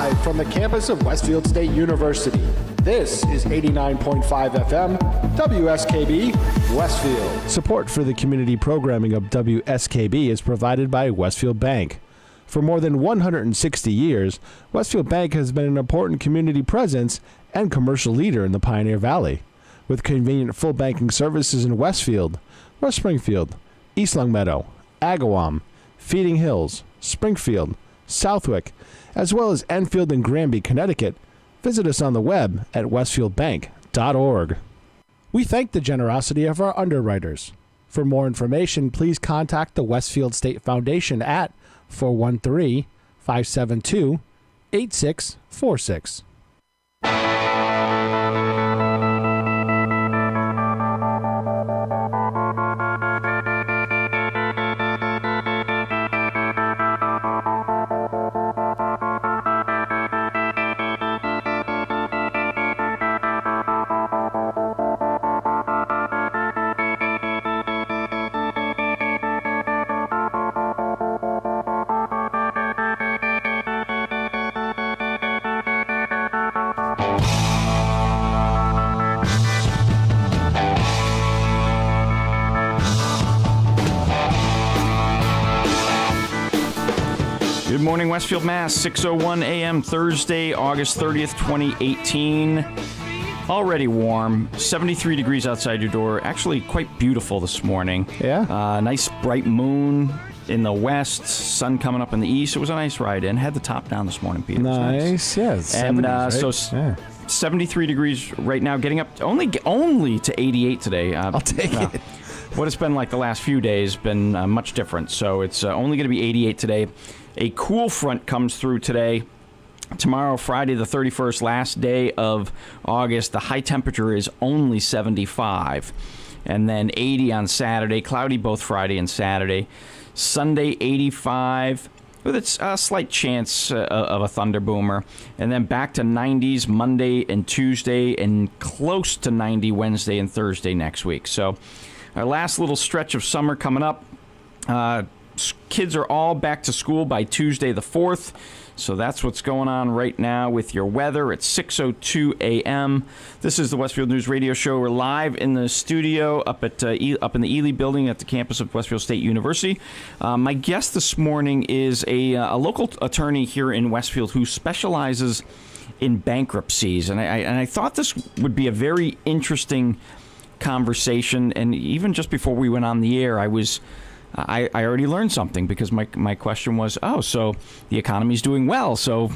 Live from the campus of Westfield State University, this is 89.5 FM, WSKB, Westfield. Support for the community programming of WSKB is provided by Westfield Bank. For more than 160 years, Westfield Bank has been an important community presence and commercial leader in the Pioneer Valley. With convenient full banking services in Westfield, West Springfield, East Longmeadow, Agawam, Feeding Hills, Springfield, Southwick, as well as Enfield and Granby, Connecticut, visit us on the web at westfieldbank.org. We thank the generosity of our underwriters. For more information, please contact the Westfield State Foundation at 413-572-8646. Good morning, Westfield, Mass. 6:01 a.m. Thursday, August 30th, 2018. Already warm. 73 degrees outside your door. Actually quite beautiful this morning. Yeah? Nice bright moon in the west. Sun coming up in the east. It was a nice ride in. Had the top down this morning, Peter. Nice. Yes. And 70s, right? 73 degrees right now. Getting up only to 88 today. I'll take it. What it's been like the last few days been much different. So it's only going to be 88 today. A cool front comes through today. Tomorrow, Friday the 31st, last day of August, the high temperature is only 75. And then 80 on Saturday. Cloudy both Friday and Saturday. Sunday, 85. With a slight chance of a thunder boomer. And then back to 90s Monday and Tuesday. And close to 90 Wednesday and Thursday next week. So our last little stretch of summer coming up. Kids are all back to school by Tuesday the 4th. So that's what's going on right now with your weather at 6:02 a.m. This is the Westfield News Radio Show. We're live in the studio up in the Ely building at the campus of Westfield State University. My guest this morning is a local attorney here in Westfield who specializes in bankruptcies. And I thought this would be a very interesting conversation. And even just before we went on the air, I already learned something because my question was, so the economy's doing well, so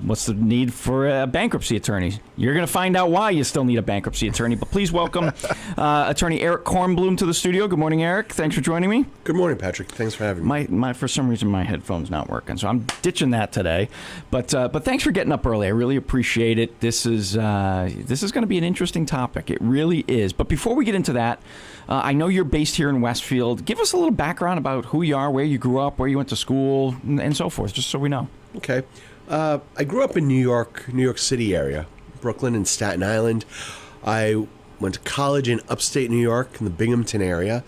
what's the need for a bankruptcy attorney? You're going to find out why you still need a bankruptcy attorney, but please welcome attorney Eric Kornblum to the studio. Good morning, Eric. Thanks for joining me. Good morning, Patrick. Thanks for having me. My for some reason, my headphone's not working, so I'm ditching that today. But thanks for getting up early. I really appreciate it. This is going to be an interesting topic. It really is. But before we get into that, I know you're based here in Westfield. Give us a little background about who you are, where you grew up, where you went to school, and so forth, just so we know. Okay. I grew up in New York City area, Brooklyn and Staten Island. I went to college in upstate New York in the Binghamton area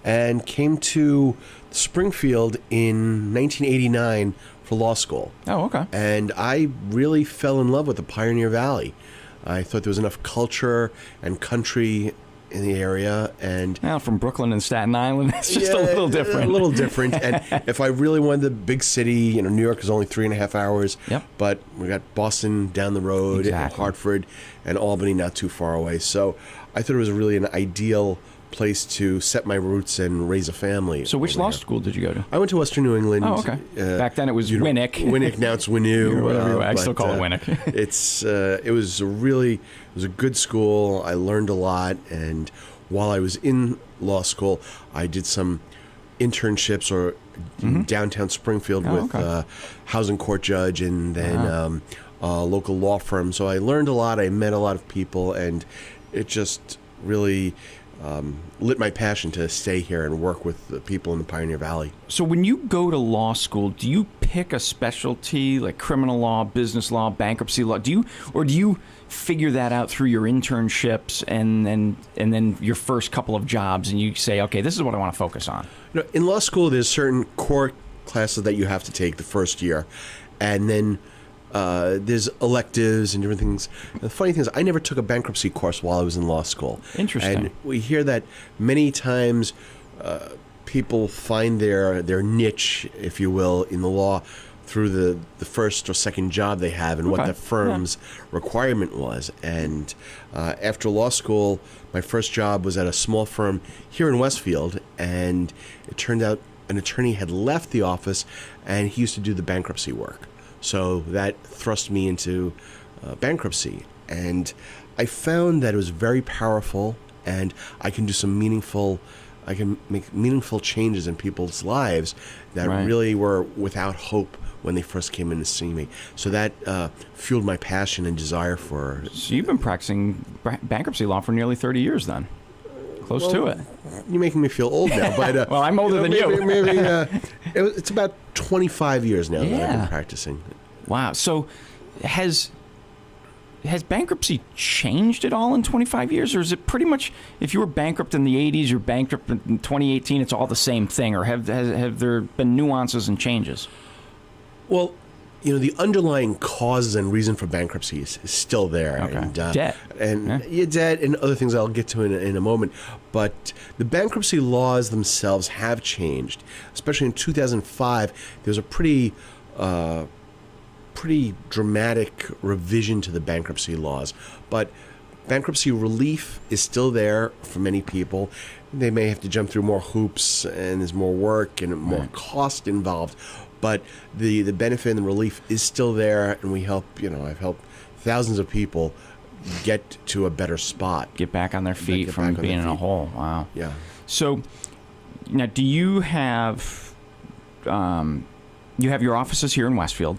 and came to Springfield in 1989 for law school. Oh, okay. And I really fell in love with the Pioneer Valley. I thought there was enough culture and country in the area, and now from Brooklyn and Staten Island, it's just a little different. A little different. And if I really wanted the big city, New York is only 3.5 hours. Yep. But we got Boston down the road, exactly. And Hartford, and Albany not too far away. So I thought it was really an ideal place to set my roots and raise a family. So which law school did you go to? I went to Western New England. Oh, okay. Back then it was Winnick. Winnick, now it's Winnew. I still call it Winnick. It was a good school. I learned a lot, and while I was in law school, I did some internships in downtown Springfield with housing court judge and then a local law firm. So I learned a lot. I met a lot of people, and it just really lit my passion to stay here and work with the people in the Pioneer Valley. So when you go to law school, do you pick a specialty like criminal law, business law, bankruptcy law? Do you figure that out through your internships and then your first couple of jobs, and you say, okay, this is what I want to focus on? In law school, there's certain core classes that you have to take the first year, and then there's electives and different things. The funny thing is, I never took a bankruptcy course while I was in law school. Interesting. And we hear that many times people find their niche, if you will, in the law through the first or second job they have and what the firm's requirement was. And after law school, my first job was at a small firm here in Westfield, and it turned out an attorney had left the office, and he used to do the bankruptcy work. So that thrust me into bankruptcy. And I found that it was very powerful, and I can make meaningful changes in people's lives that really were without hope when they first came in to see me. So that fueled my passion and desire for... So you've been practicing bankruptcy law for nearly 30 years then. Close to it. You're making me feel old now. But, well, I'm older than you. Maybe it's about 25 years now that I've been practicing. Wow. So has bankruptcy changed at all in 25 years? Or is it pretty much, if you were bankrupt in the 80s, you're bankrupt in 2018, it's all the same thing? Or have there been nuances and changes? Well, the underlying causes and reason for bankruptcy is still there. Okay. And, debt. And debt and other things I'll get to in a moment. But the bankruptcy laws themselves have changed. Especially in 2005, there was a pretty dramatic revision to the bankruptcy laws. But bankruptcy relief is still there for many people. They may have to jump through more hoops, and there's more work and more cost involved. But the benefit and the relief is still there, and we help, I've helped thousands of people get to a better spot. Get back on their feet from being in a hole. Wow. Yeah. So now, do you have your offices here in Westfield,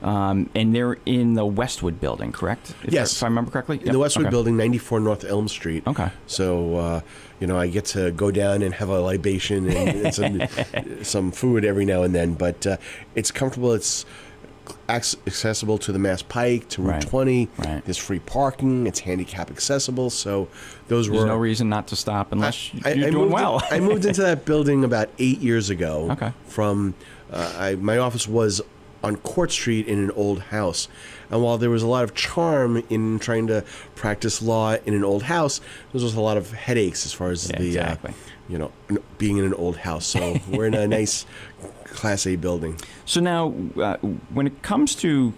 and they're in the Westwood building, correct? If I remember correctly? In the Westwood building, 94 North Elm Street. Okay. So, I get to go down and have a libation and some food every now and then. But it's comfortable. It's accessible to the Mass Pike, to Route 20. Right. There's free parking. It's handicap accessible. So there's no reason not to stop unless you're doing moved well. I moved into that building about 8 years ago. Okay. From my office was on Court Street in an old house. And while there was a lot of charm in trying to practice law in an old house, there was a lot of headaches as far as being in an old house. So we're in a nice Class A building. So now, when it comes to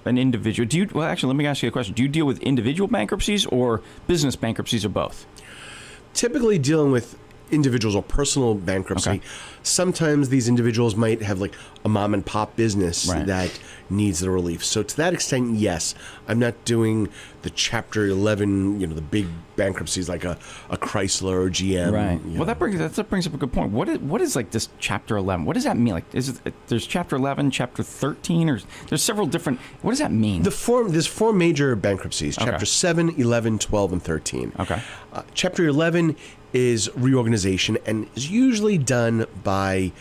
an individual, let me ask you a question. Do you deal with individual bankruptcies or business bankruptcies or both? Typically dealing with individuals or personal bankruptcy. Okay. Sometimes these individuals might have like a mom and pop business that needs the relief. So to that extent, yes, I'm not doing the Chapter 11, the big bankruptcies like a Chrysler or GM. Right. Well, that brings up a good point. What is like this Chapter 11? What does that mean? Like, there's Chapter 11, Chapter 13, or there's several different. What does that mean? There's four major bankruptcies: Chapter 7, 11, 12, and 13. Okay. Chapter 11 is reorganization and is usually done by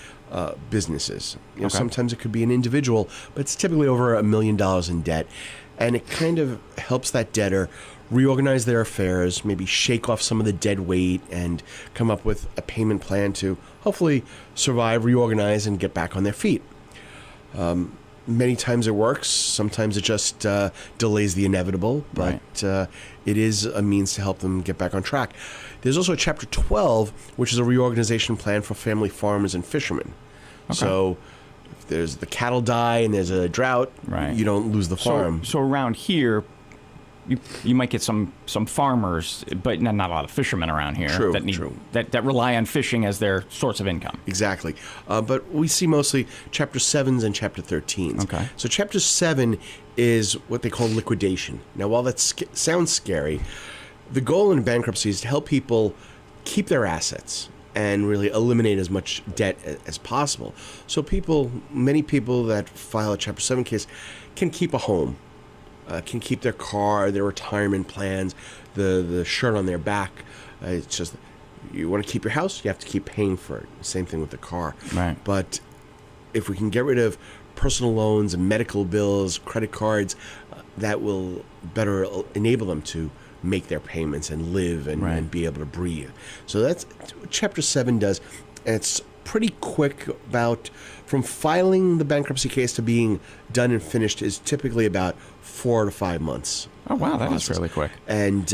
businesses. Sometimes it could be an individual, but it's typically over $1 million in debt. And it kind of helps that debtor reorganize their affairs, maybe shake off some of the dead weight and come up with a payment plan to hopefully survive, reorganize, and get back on their feet. Many times it works. Sometimes it just delays the inevitable, but it is a means to help them get back on track. There's also Chapter 12, which is a reorganization plan for family farmers and fishermen. Okay. So if there's the cattle die and there's a drought, you don't lose the farm. So around here, you might get some farmers, but not a lot of fishermen around here that rely on fishing as their source of income. Exactly. But we see mostly Chapter 7s and Chapter 13s. Okay. So Chapter 7 is what they call liquidation. Now, while that sounds scary, the goal in bankruptcy is to help people keep their assets and really eliminate as much debt as possible. So many people that file a Chapter 7 case can keep a home, can keep their car, their retirement plans, the shirt on their back. It's just, you want to keep your house, you have to keep paying for it. Same thing with the car. Right. But if we can get rid of personal loans and medical bills, credit cards, that will better enable them to make their payments and live and be able to breathe. So that's what Chapter 7 does. And it's pretty quick. About from filing the bankruptcy case to being done and finished is typically about 4 to 5 months. Oh, wow, that is process. fairly quick. And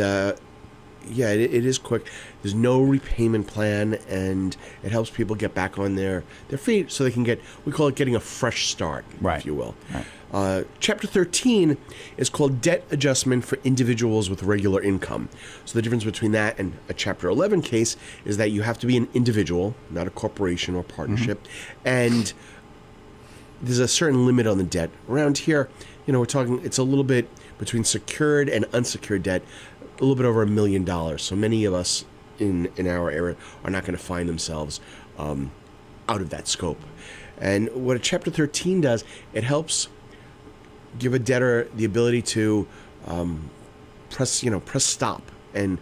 yeah, it is quick. There's no repayment plan, and it helps people get back on their feet so they can we call it getting a fresh start, Right. if you will. Right. Chapter 13 is called Debt Adjustment for Individuals with Regular Income. So the difference between that and a Chapter 11 case is that you have to be an individual, not a corporation or partnership, and there's a certain limit on the debt. Around here, we're talking, it's a little bit between secured and unsecured debt, a little bit over $1 million. So many of us in our area are not going to find themselves out of that scope. And what a Chapter 13 does, it helps give a debtor the ability to press stop and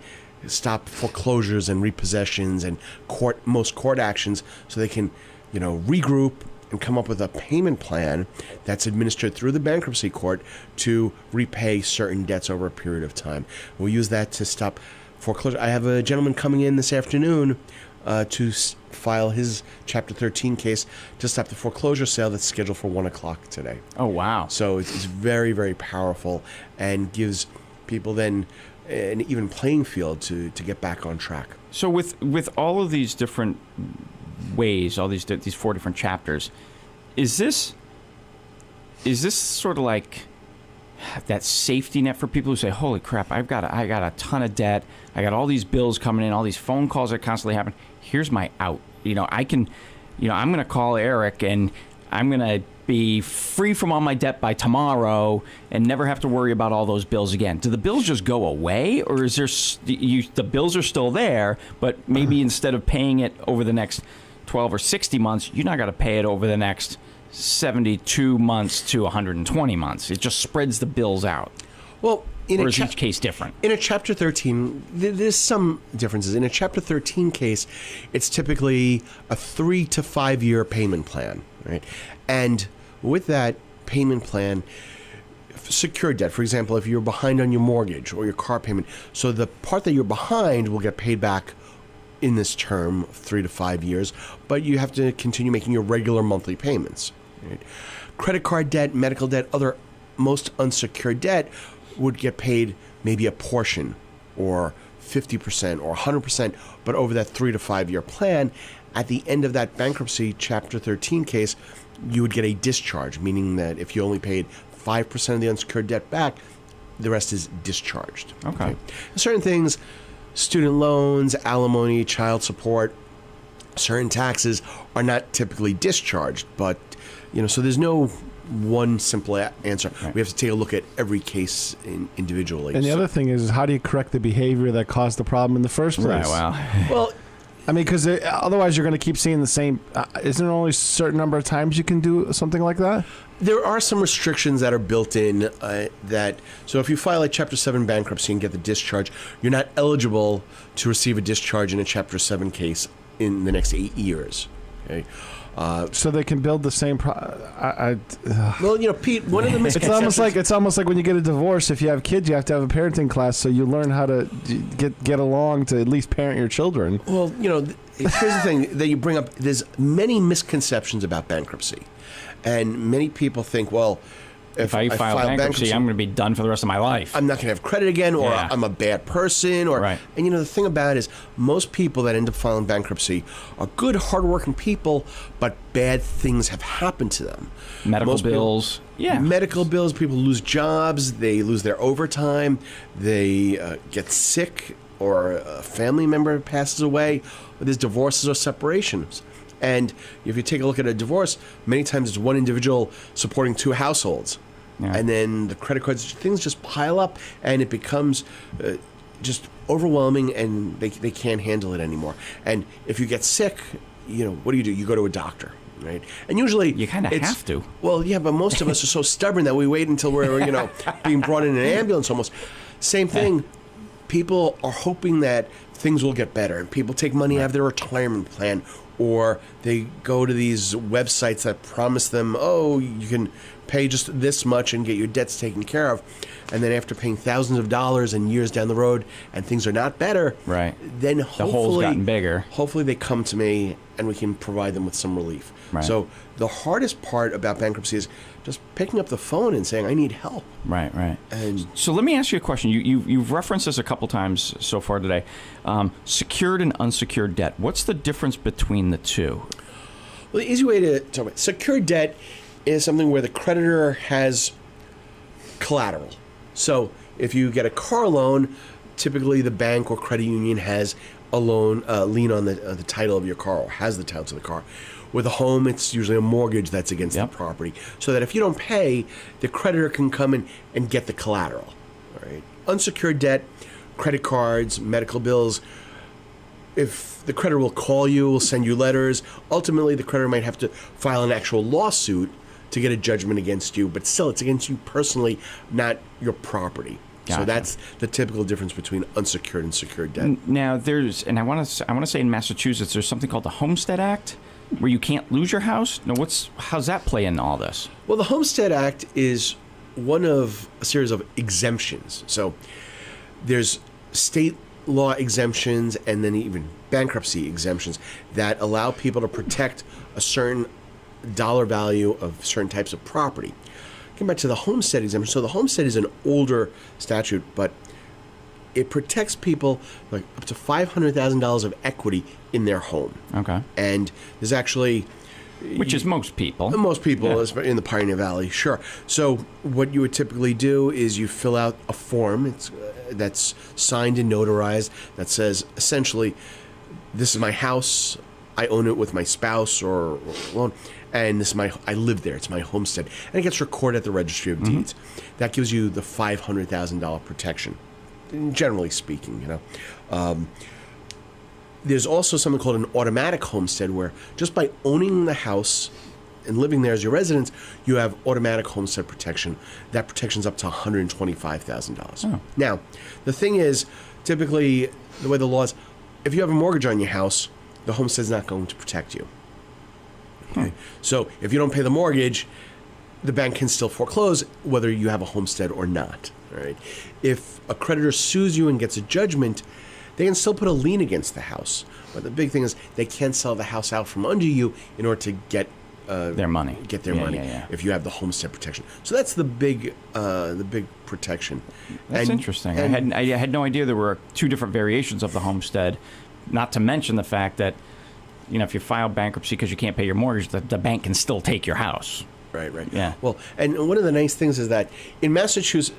stop foreclosures and repossessions and most court actions, so they can regroup and come up with a payment plan that's administered through the bankruptcy court to repay certain debts over a period of time. We'll use that to stop foreclosure. I have a gentleman coming in this afternoon to file his Chapter 13 case to stop the foreclosure sale that's scheduled for 1 o'clock today. Oh, wow. So it's very, very powerful and gives people then an even playing field to get back on track. So with all of these different ways, all these 4 different chapters, is this sort of like that safety net for people who say, "Holy crap, I got a ton of debt. I got all these bills coming in, all these phone calls that constantly happen. Here's my out. I can, I'm going to call Eric and I'm going to be free from all my debt by tomorrow and never have to worry about all those bills again." Do the bills just go away, or is there the bills are still there, but maybe instead of paying it over the next 12 or 60 months, you're not going to pay it over the next 72 months to 120 months? It just spreads the bills out. Well, or is each case different? In a Chapter 13, there's some differences. In a Chapter 13 case, it's typically a 3 to 5 year payment plan, right? And with that payment plan, secured debt, for example, if you're behind on your mortgage or your car payment, so the part that you're behind will get paid back in this term, 3 to 5 years, but you have to continue making your regular monthly payments. Right? Credit card debt, medical debt, other most unsecured debt would get paid maybe a portion or 50% or 100%, but over that 3 to 5 year plan, at the end of that bankruptcy Chapter 13 case, you would get a discharge, meaning that if you only paid 5% of the unsecured debt back, the rest is discharged. Okay. Certain things, student loans, alimony, child support, certain taxes are not typically discharged, but so there's no one simple answer. Right. We have to take a look at every case individually. And the other thing is, how do you correct the behavior that caused the problem in the first place? Right, wow. Well, I mean, because otherwise you're going to keep seeing the same. Isn't there only a certain number of times you can do something like that? there are some restrictions that are built in so if you file a Chapter 7 bankruptcy and get the discharge, you're not eligible to receive a discharge in a Chapter 7 case in the next 8 years. Okay. So they can build the same. Well, Pete, one of the misconceptions. It's almost like when you get a divorce. If you have kids, you have to have a parenting class, so you learn how to get along to at least parent your children. Well, here's the thing that you bring up. There's many misconceptions about bankruptcy, and many people think, well, if I file bankruptcy, I'm going to be done for the rest of my life. I'm not going to have credit again, or I'm a bad person, or right. And the thing about it is, most people that end up filing bankruptcy are good, hardworking people, but bad things have happened to them. Medical bills, medical bills. People lose jobs, they lose their overtime, they get sick, or a family member passes away. Or there's divorces or separations. And if you take a look at a divorce, many times it's one individual supporting two households. Yeah. And then the credit cards, things just pile up, and it becomes just overwhelming, and they can't handle it anymore. And if you get sick, what do? You go to a doctor, right? And usually... You kind of have to. Well, yeah, but most of us are so stubborn that we wait until we're, being brought in an ambulance almost. Same thing. People are hoping that things will get better, and people take money out of their retirement plan, or they go to these websites that promise them, you can pay just this much and get your debts taken care of. And then after paying thousands of dollars and years down the road and things are not better, Right. then The hopefully, hole's gotten bigger. Hopefully they come to me and we can provide them with some relief. Right. So the hardest part about bankruptcy is just picking up the phone and saying, I need help. Right, right. And So let me ask you a question. You've referenced this a couple times so far today. Secured and unsecured debt. What's the difference between the two? well, the easy way to talk about secured debt is something where the creditor has collateral. So if you get a car loan, typically the bank or credit union has a loan lien on the title of your car or has the title to the car. With a home, it's usually a mortgage that's against Yep. the property. So that if you don't pay, the creditor can come in and get the collateral. All right. Unsecured debt, credit cards, medical bills. If the creditor will call you, will send you letters, ultimately the creditor might have to file an actual lawsuit to get a judgment against you, but still it's against you personally, not your property. Gotcha. So that's the typical difference between unsecured and secured debt. Now there's, and I want to say in Massachusetts, there's something called the Homestead Act, where you can't lose your house. Now, how's that play in all this? Well, the Homestead Act is one of a series of exemptions. So there's state law exemptions and then even bankruptcy exemptions that allow people to protect a certain dollar value of certain types of property. Getting back to the homestead exemption. So the homestead is an older statute, but it protects people like up to $500,000 of equity in their home. Okay. And there's actually Which is most people. most people Yeah. in the Pioneer Valley, sure. So what you would typically do is you fill out a form that's signed and notarized that says essentially, this is my house. I own it with my spouse or alone, and this is I live there. It's my homestead, and it gets recorded at the Registry of Deeds. That gives you the $500,000 protection, generally speaking. There's also something called an automatic homestead, where just by owning the house and living there as your residence, you have automatic homestead protection. That protection's up to $125,000. Oh. Now, the thing is, typically, the way the law is, if you have a mortgage on your house, the homestead's not going to protect you. Okay? So if you don't pay the mortgage, the bank can still foreclose whether you have a homestead or not. All right? If a creditor sues you and gets a judgment, they can still put a lien against the house. But the big thing is they can't sell the house out from under you in order to get Their money. Get their money Yeah. if you have the homestead protection. So that's the big protection. That's interesting. I had no idea there were two different variations of the homestead. Not to mention the fact that, if you file bankruptcy because you can't pay your mortgage, the bank can still take your house. Right. Yeah. Well, and one of the nice things is that in Massachusetts,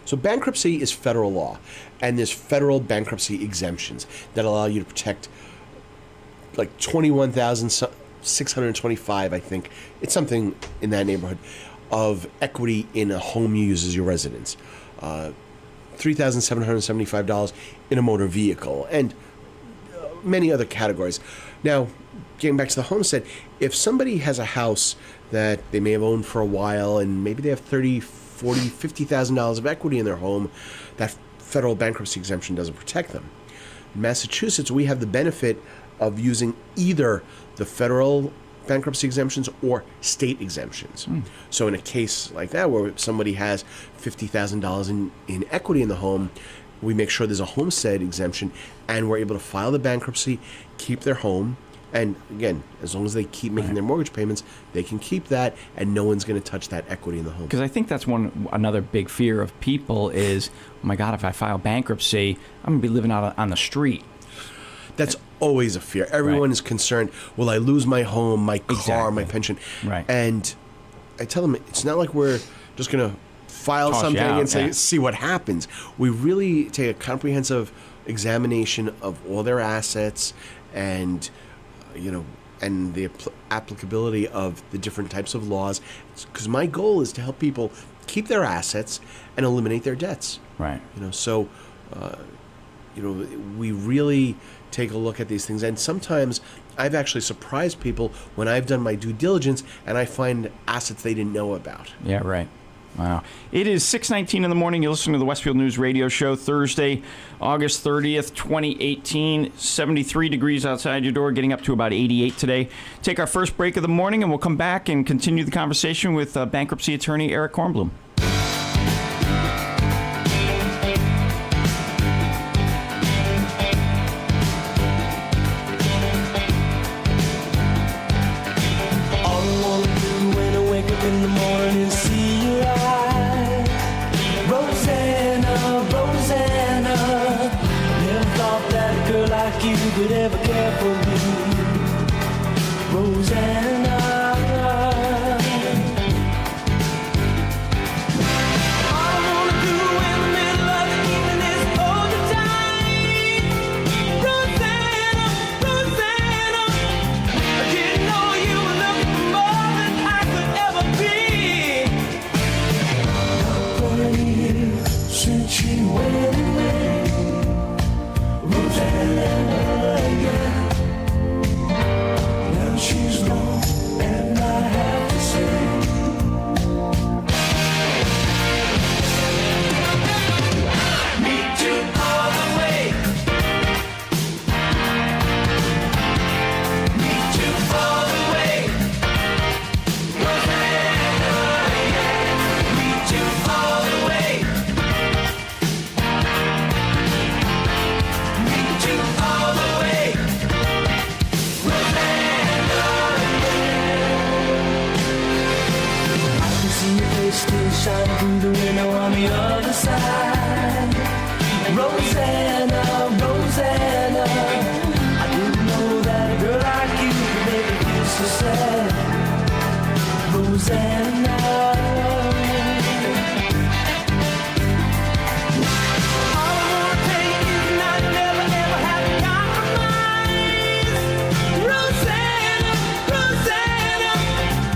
so bankruptcy is federal law, and there's federal bankruptcy exemptions that allow you to protect like 21,625, I think. It's something in that neighborhood of equity in a home you use as your residence. $3,775 in a motor vehicle, and many other categories. Now, getting back to the homestead, if somebody has a house that they may have owned for a while and maybe they have $30,000, $40,000, $50,000 of equity in their home, that federal bankruptcy exemption doesn't protect them. In Massachusetts, we have the benefit of using either the federal bankruptcy exemptions or state exemptions. So in a case like that where somebody has $50,000 in equity in the home, we make sure there's a homestead exemption and we're able to file the bankruptcy, keep their home, and again, as long as they keep making their mortgage payments, they can keep that and no one's going to touch that equity in the home. Because I think that's another big fear of people is, oh my God, if I file bankruptcy, I'm going to be living out on the street. That's always a fear. Everyone is concerned, will I lose my home, my car, Exactly. my pension? Right. And I tell them, it's not like we're just going to file Toss you something out, and say, yeah. see what happens. We really take a comprehensive examination of all their assets and, and the applicability of the different types of laws. Because my goal is to help people keep their assets and eliminate their debts. Right. So, we really take a look at these things. And sometimes I've actually surprised people when I've done my due diligence and I find assets they didn't know about. Yeah, right. Wow. It is 6:19 in the morning. You're listening to the Westfield News Radio Show, Thursday, August 30th, 2018. 73 degrees outside your door, getting up to about 88 today. Take our first break of the morning, and we'll come back and continue the conversation with bankruptcy attorney Eric Kornblum. Could ever care for me, Rosanna. All I wanna do in the middle of the evening is hold you tight, Rosanna, Rosanna. I didn't know you were looking for more than I could ever be. Not 20 years since she went away, Rosanna. She's gone, and I have to say, meet you all the way, meet you all the way, Rosanna, yeah, meet you all the way, meet you all the way, Rosanna. Still shining through the window on the other side, Rosanna, Rosanna. I didn't know that a girl like you could make me feel so sad, Rosanna. All I wanna take is not never ever have to compromise, Rosanna, Rosanna.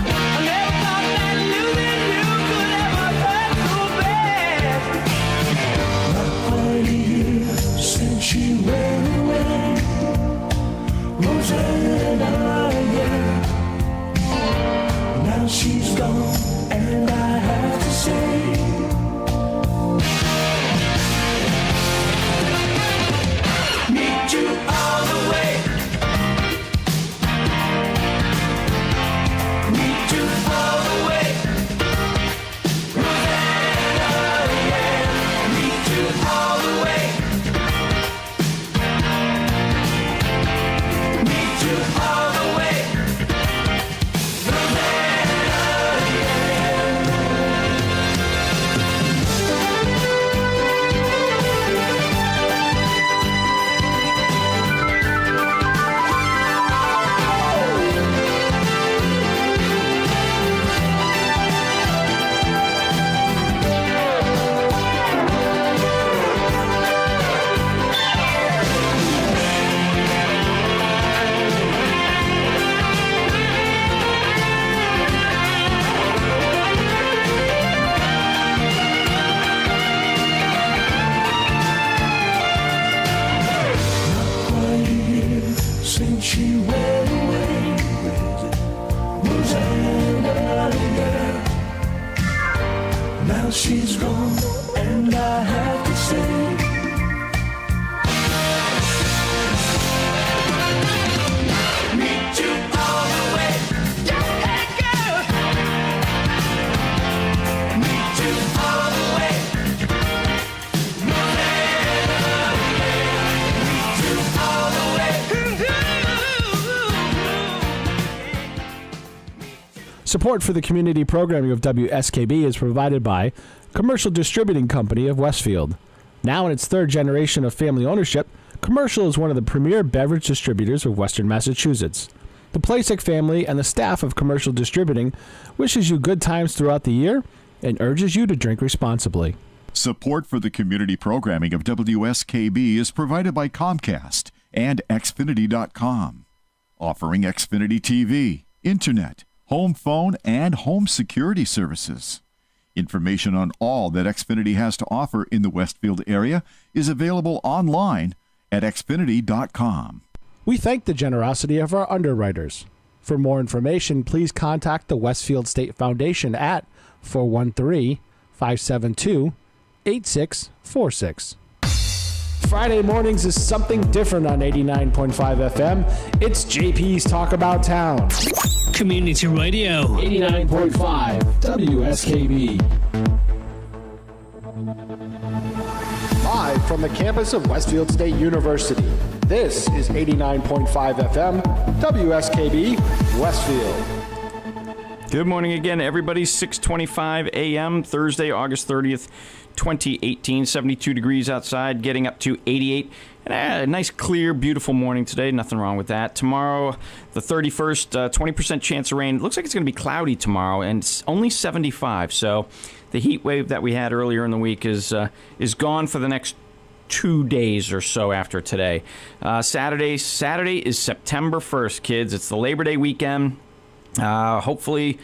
I never thought that losing you could ever hurt so bad. Not 20 years since she went away, Rosanna, yeah. Now she's gone, and I have to say, meet you all the way, meet you all the way, Rosanna, yeah, meet you all the way, meet you all the way, Rosanna, since she went away, Rosanna, yeah. Now she's gone, and I have to say, meet you all the way, yeah, girl. Meet you all the way, Rosanna, yeah. Meet you all the way. Support for the community programming of WSKB is provided by Commercial Distributing Company of Westfield. Now in its third generation of family ownership, Commercial is one of the premier beverage distributors of Western Massachusetts. The Plasek family and the staff of Commercial Distributing wishes you good times throughout the year and urges you to drink responsibly. Support for the community programming of WSKB is provided by Comcast and Xfinity.com, offering Xfinity TV, Internet, home phone, and home security services. Information on all that Xfinity has to offer in the Westfield area is available online at Xfinity.com. We thank the generosity of our underwriters. For more information, please contact the Westfield State Foundation at 413 572-8646. Friday mornings is something different on 89.5 FM. It's JP's Talk About Town. Community Radio. 89.5 WSKB. Live from the campus of Westfield State University, this is 89.5 FM WSKB Westfield. Good morning again, everybody. 6:25 a.m. Thursday, August 30th, 2018. 72 degrees outside, getting up to 88. And a nice, clear, beautiful morning today. Nothing wrong with that. Tomorrow, the 31st, 20% chance of rain. Looks like it's going to be cloudy tomorrow, and it's only 75. So the heat wave that we had earlier in the week is gone for the next 2 days or so after today. Saturday is September 1st, kids. It's the Labor Day weekend. Hopefully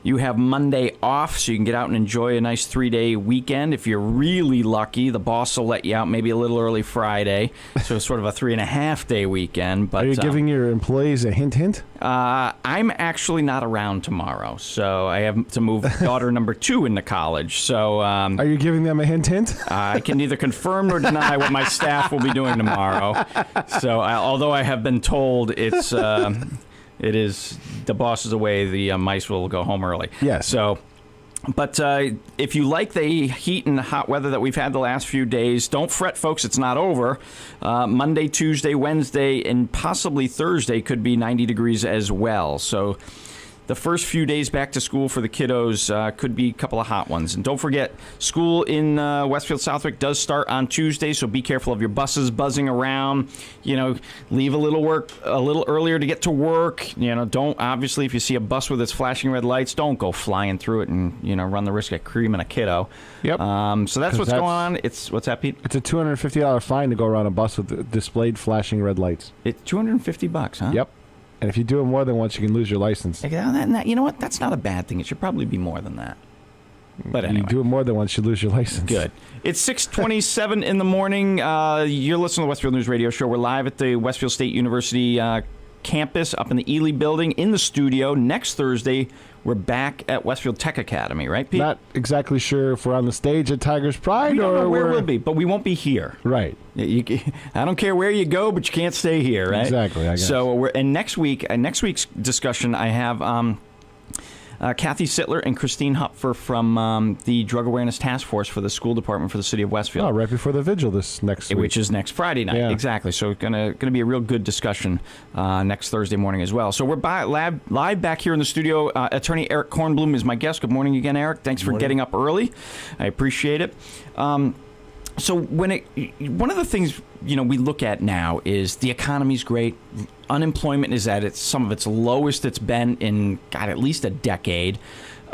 you have Monday off so you can get out and enjoy a nice 3-day weekend. If you're really lucky, the boss will let you out maybe a little early Friday, so it's sort of a 3.5-day weekend. But are you giving your employees a hint? I'm actually not around tomorrow, so I have to move daughter number 2 into college. So are you giving them a hint? I can neither confirm nor deny what my staff will be doing tomorrow. So although I have been told it is the boss is away, the mice will go home early. Yes. So, but if you like the heat and hot weather that we've had the last few days, don't fret, folks. It's not over. Monday, Tuesday, Wednesday, and possibly Thursday could be 90 degrees as well. So the first few days back to school for the kiddos could be a couple of hot ones. And don't forget, school in Westfield Southwick does start on Tuesday, so be careful of your buses buzzing around. You know, leave a little earlier to get to work. You know, don't, obviously, if you see a bus with its flashing red lights, don't go flying through it and, you know, run the risk of creaming a kiddo. Yep. So that's what's going on. What's that, Pete? It's a $250 fine to go around a bus with displayed flashing red lights. It's $250, huh? Yep. And if you do it more than once, you can lose your license. You know what? That's not a bad thing. It should probably be more than that. But anyway. You do it more than once, you lose your license. Good. It's 6:27 in the morning. You're listening to the Westfield News Radio Show. We're live at the Westfield State University campus up in the Ely building in the studio. Next Thursday, we're back at Westfield Tech Academy, right, Pete? Not exactly sure if we're on the stage at Tiger's Pride We don't or know where we're... we'll be, but we won't be here. Right. I don't care where you go, but you can't stay here, right? Exactly, I guess. So, next week's discussion, I have Kathy Sittler and Christine Hupfer from the Drug Awareness Task Force for the School Department for the City of Westfield. Oh, right before the vigil this next week. Which is next Friday night, yeah. Exactly. So it's gonna be a real good discussion next Thursday morning as well. So we're live back here in the studio. Attorney Eric Kornblum is my guest. Good morning again, Eric. Thanks for getting up early. I appreciate it. So one of the things we look at now is the economy's great. Unemployment is at some of its lowest it's been in at least a decade.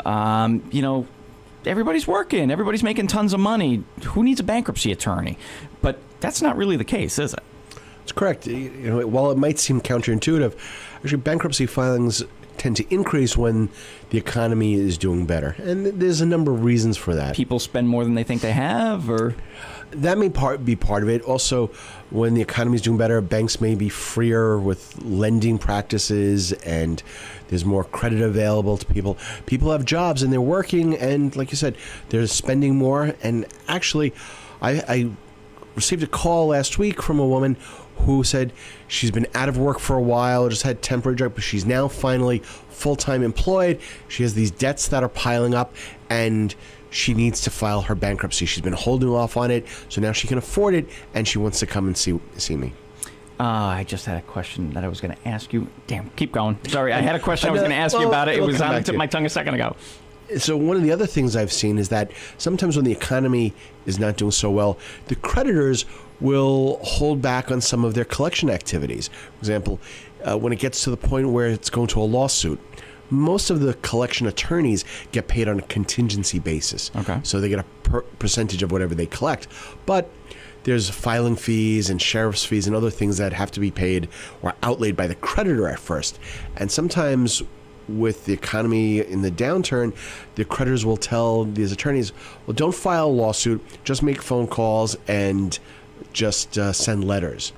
Everybody's working. Everybody's making tons of money. Who needs a bankruptcy attorney? But that's not really the case, is it? It's correct. While it might seem counterintuitive, actually bankruptcy filings tend to increase when the economy is doing better. And there's a number of reasons for that. People spend more than they think they have, or... That may be part of it. Also, when the economy is doing better, banks may be freer with lending practices, and there's more credit available to people. People have jobs and they're working, and like you said, they're spending more. And actually, I received a call last week from a woman who said she's been out of work for a while, just had temporary job, but she's now finally full-time employed. She has these debts that are piling up, and she needs to file her bankruptcy. She's been holding off on it, so now she can afford it, and she wants to come and see me. I just had a question that I was going to ask you. Damn, keep going. Sorry, I had a question I was going to ask you about it. It was on the tip of my tongue a second ago. So one of the other things I've seen is that sometimes when the economy is not doing so well, the creditors will hold back on some of their collection activities. For example, when it gets to the point where it's going to a lawsuit, most of the collection attorneys get paid on a contingency basis. Okay. So they get a percentage of whatever they collect. But there's filing fees and sheriff's fees and other things that have to be paid or outlaid by the creditor at first. And sometimes with the economy in the downturn, the creditors will tell these attorneys, well, don't file a lawsuit, just make phone calls and just send letters.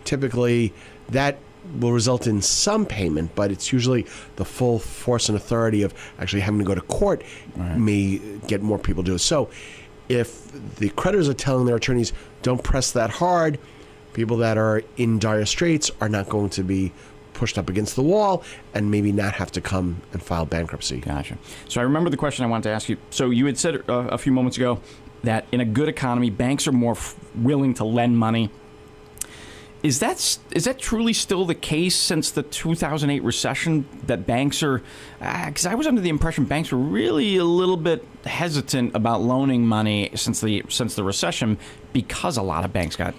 Typically, that will result in some payment, but it's usually the full force and authority of actually having to go to court may get more people to do it. So if the creditors are telling their attorneys, don't press that hard, people that are in dire straits are not going to be pushed up against the wall and maybe not have to come and file bankruptcy. Gotcha. So I remember the question I wanted to ask you. So you had said a few moments ago that in a good economy, banks are more willing to lend money. Is that truly still the case since the 2008 recession, that banks are... Because I was under the impression banks were really a little bit hesitant about loaning money since the recession because a lot of banks got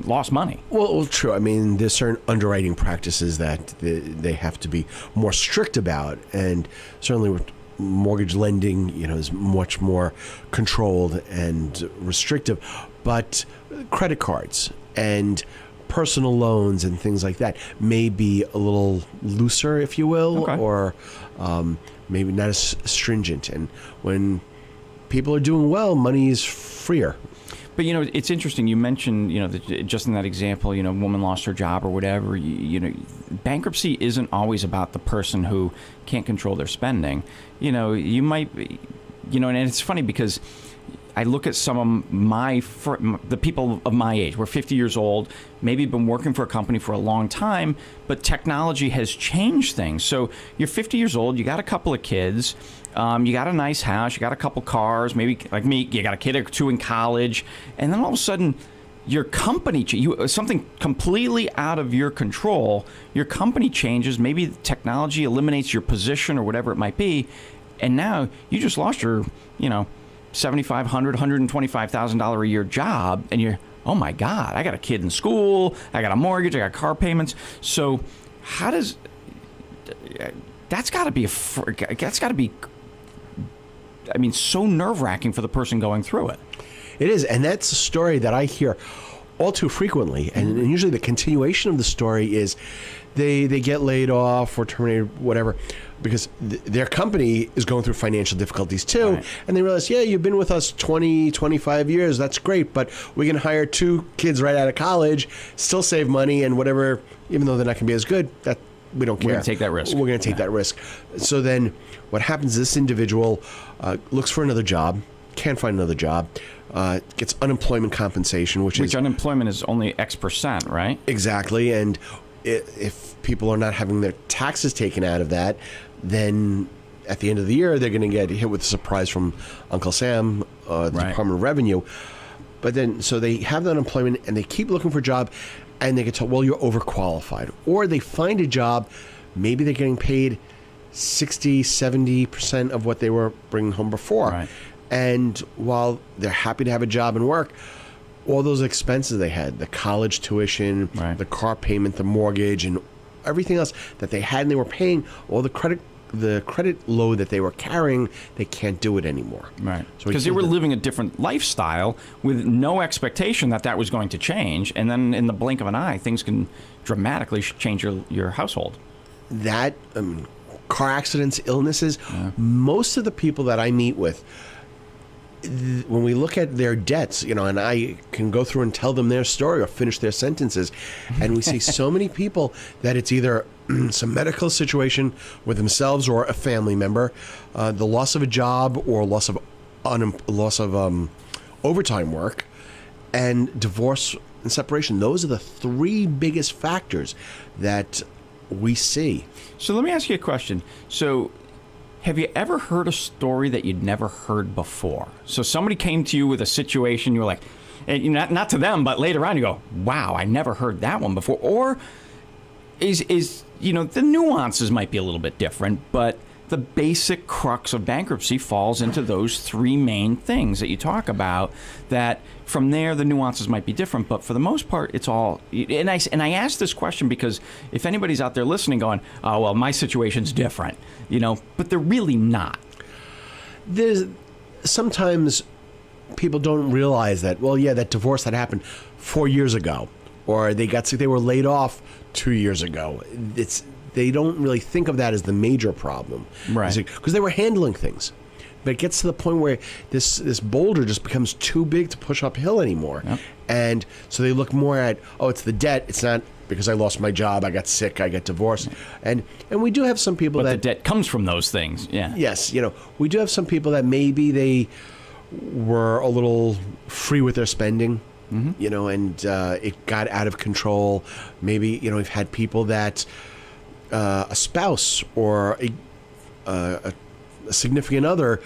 lost money. Well, true. I mean, there's certain underwriting practices that they have to be more strict about, and certainly with mortgage lending, is much more controlled and restrictive. But credit cards and personal loans and things like that may be a little looser, if you will, or maybe not as stringent. And when people are doing well, money is freer. But, it's interesting. You mentioned, that just in that example, a woman lost her job or whatever. Bankruptcy isn't always about the person who can't control their spending. You might, and it's funny because I look at some of the people of my age. We're 50 years old, maybe been working for a company for a long time, but technology has changed things. So you're 50 years old, you got a couple of kids, you got a nice house, you got a couple cars, maybe like me, you got a kid or two in college, and then all of a sudden your company, something completely out of your control, your company changes, maybe technology eliminates your position or whatever it might be, and now you just lost your, $7,500, $125,000 a year job, and you're, oh my God, I got a kid in school, I got a mortgage, I got car payments. So how does that's got to be so nerve-wracking for the person going through it. It is, and that's a story that I hear all too frequently, and usually the continuation of the story is they get laid off or terminated, whatever, because their company is going through financial difficulties too, right. And they realize, yeah, you've been with us 20, 25 years, that's great, but we can hire 2 kids right out of college, still save money, and whatever, even though they're not going to be as good, that we don't care. We're going to take that risk. We're going to take that risk. So then what happens is this individual looks for another job, can't find another job, gets unemployment compensation, which unemployment is only X%, right? Exactly, and if people are not having their taxes taken out of that, then at the end of the year, they're going to get hit with a surprise from Uncle Sam, the Department of Revenue. But then, so they have the unemployment and they keep looking for a job, and they get told, well, you're overqualified. Or they find a job, maybe they're getting paid 60, 70% of what they were bringing home before. Right. And while they're happy to have a job and work, all those expenses they had, the college tuition, the car payment, the mortgage, and everything else that they had and they were paying, all the credit load that they were carrying, they can't do it anymore. Right. Because they were living a different lifestyle with no expectation that was going to change. And then in the blink of an eye, things can dramatically change your household. That, car accidents, illnesses, most of the people that I meet with, when we look at their debts, and I can go through and tell them their story or finish their sentences, and we see so many people that it's either some medical situation with themselves or a family member, the loss of a job or loss of overtime work, and divorce and separation. Those are the 3 biggest factors that we see. So let me ask you a question. So have you ever heard a story that you'd never heard before? So somebody came to you with a situation, you were like, and not to them, but later on you go, wow, I never heard that one before. Or is the nuances might be a little bit different, but the basic crux of bankruptcy falls into those 3 main things that you talk about, that from there the nuances might be different, but for the most part it's all, and I ask this question because if anybody's out there listening going, oh well, my situation's different, but they're really not. There's sometimes people don't realize that, well, yeah, that divorce that happened 4 years ago, or they were laid off 2 years ago. They don't really think of that as the major problem, right? Because they were handling things, but it gets to the point where this boulder just becomes too big to push uphill anymore, and so they look more at, oh, it's the debt, it's not because I lost my job, I got sick, I got divorced, and we do have some people But that the debt comes from those things. Yeah. yes, we do have some people that maybe they were a little free with their spending, and it got out of control. Maybe we've had people that a spouse or a significant other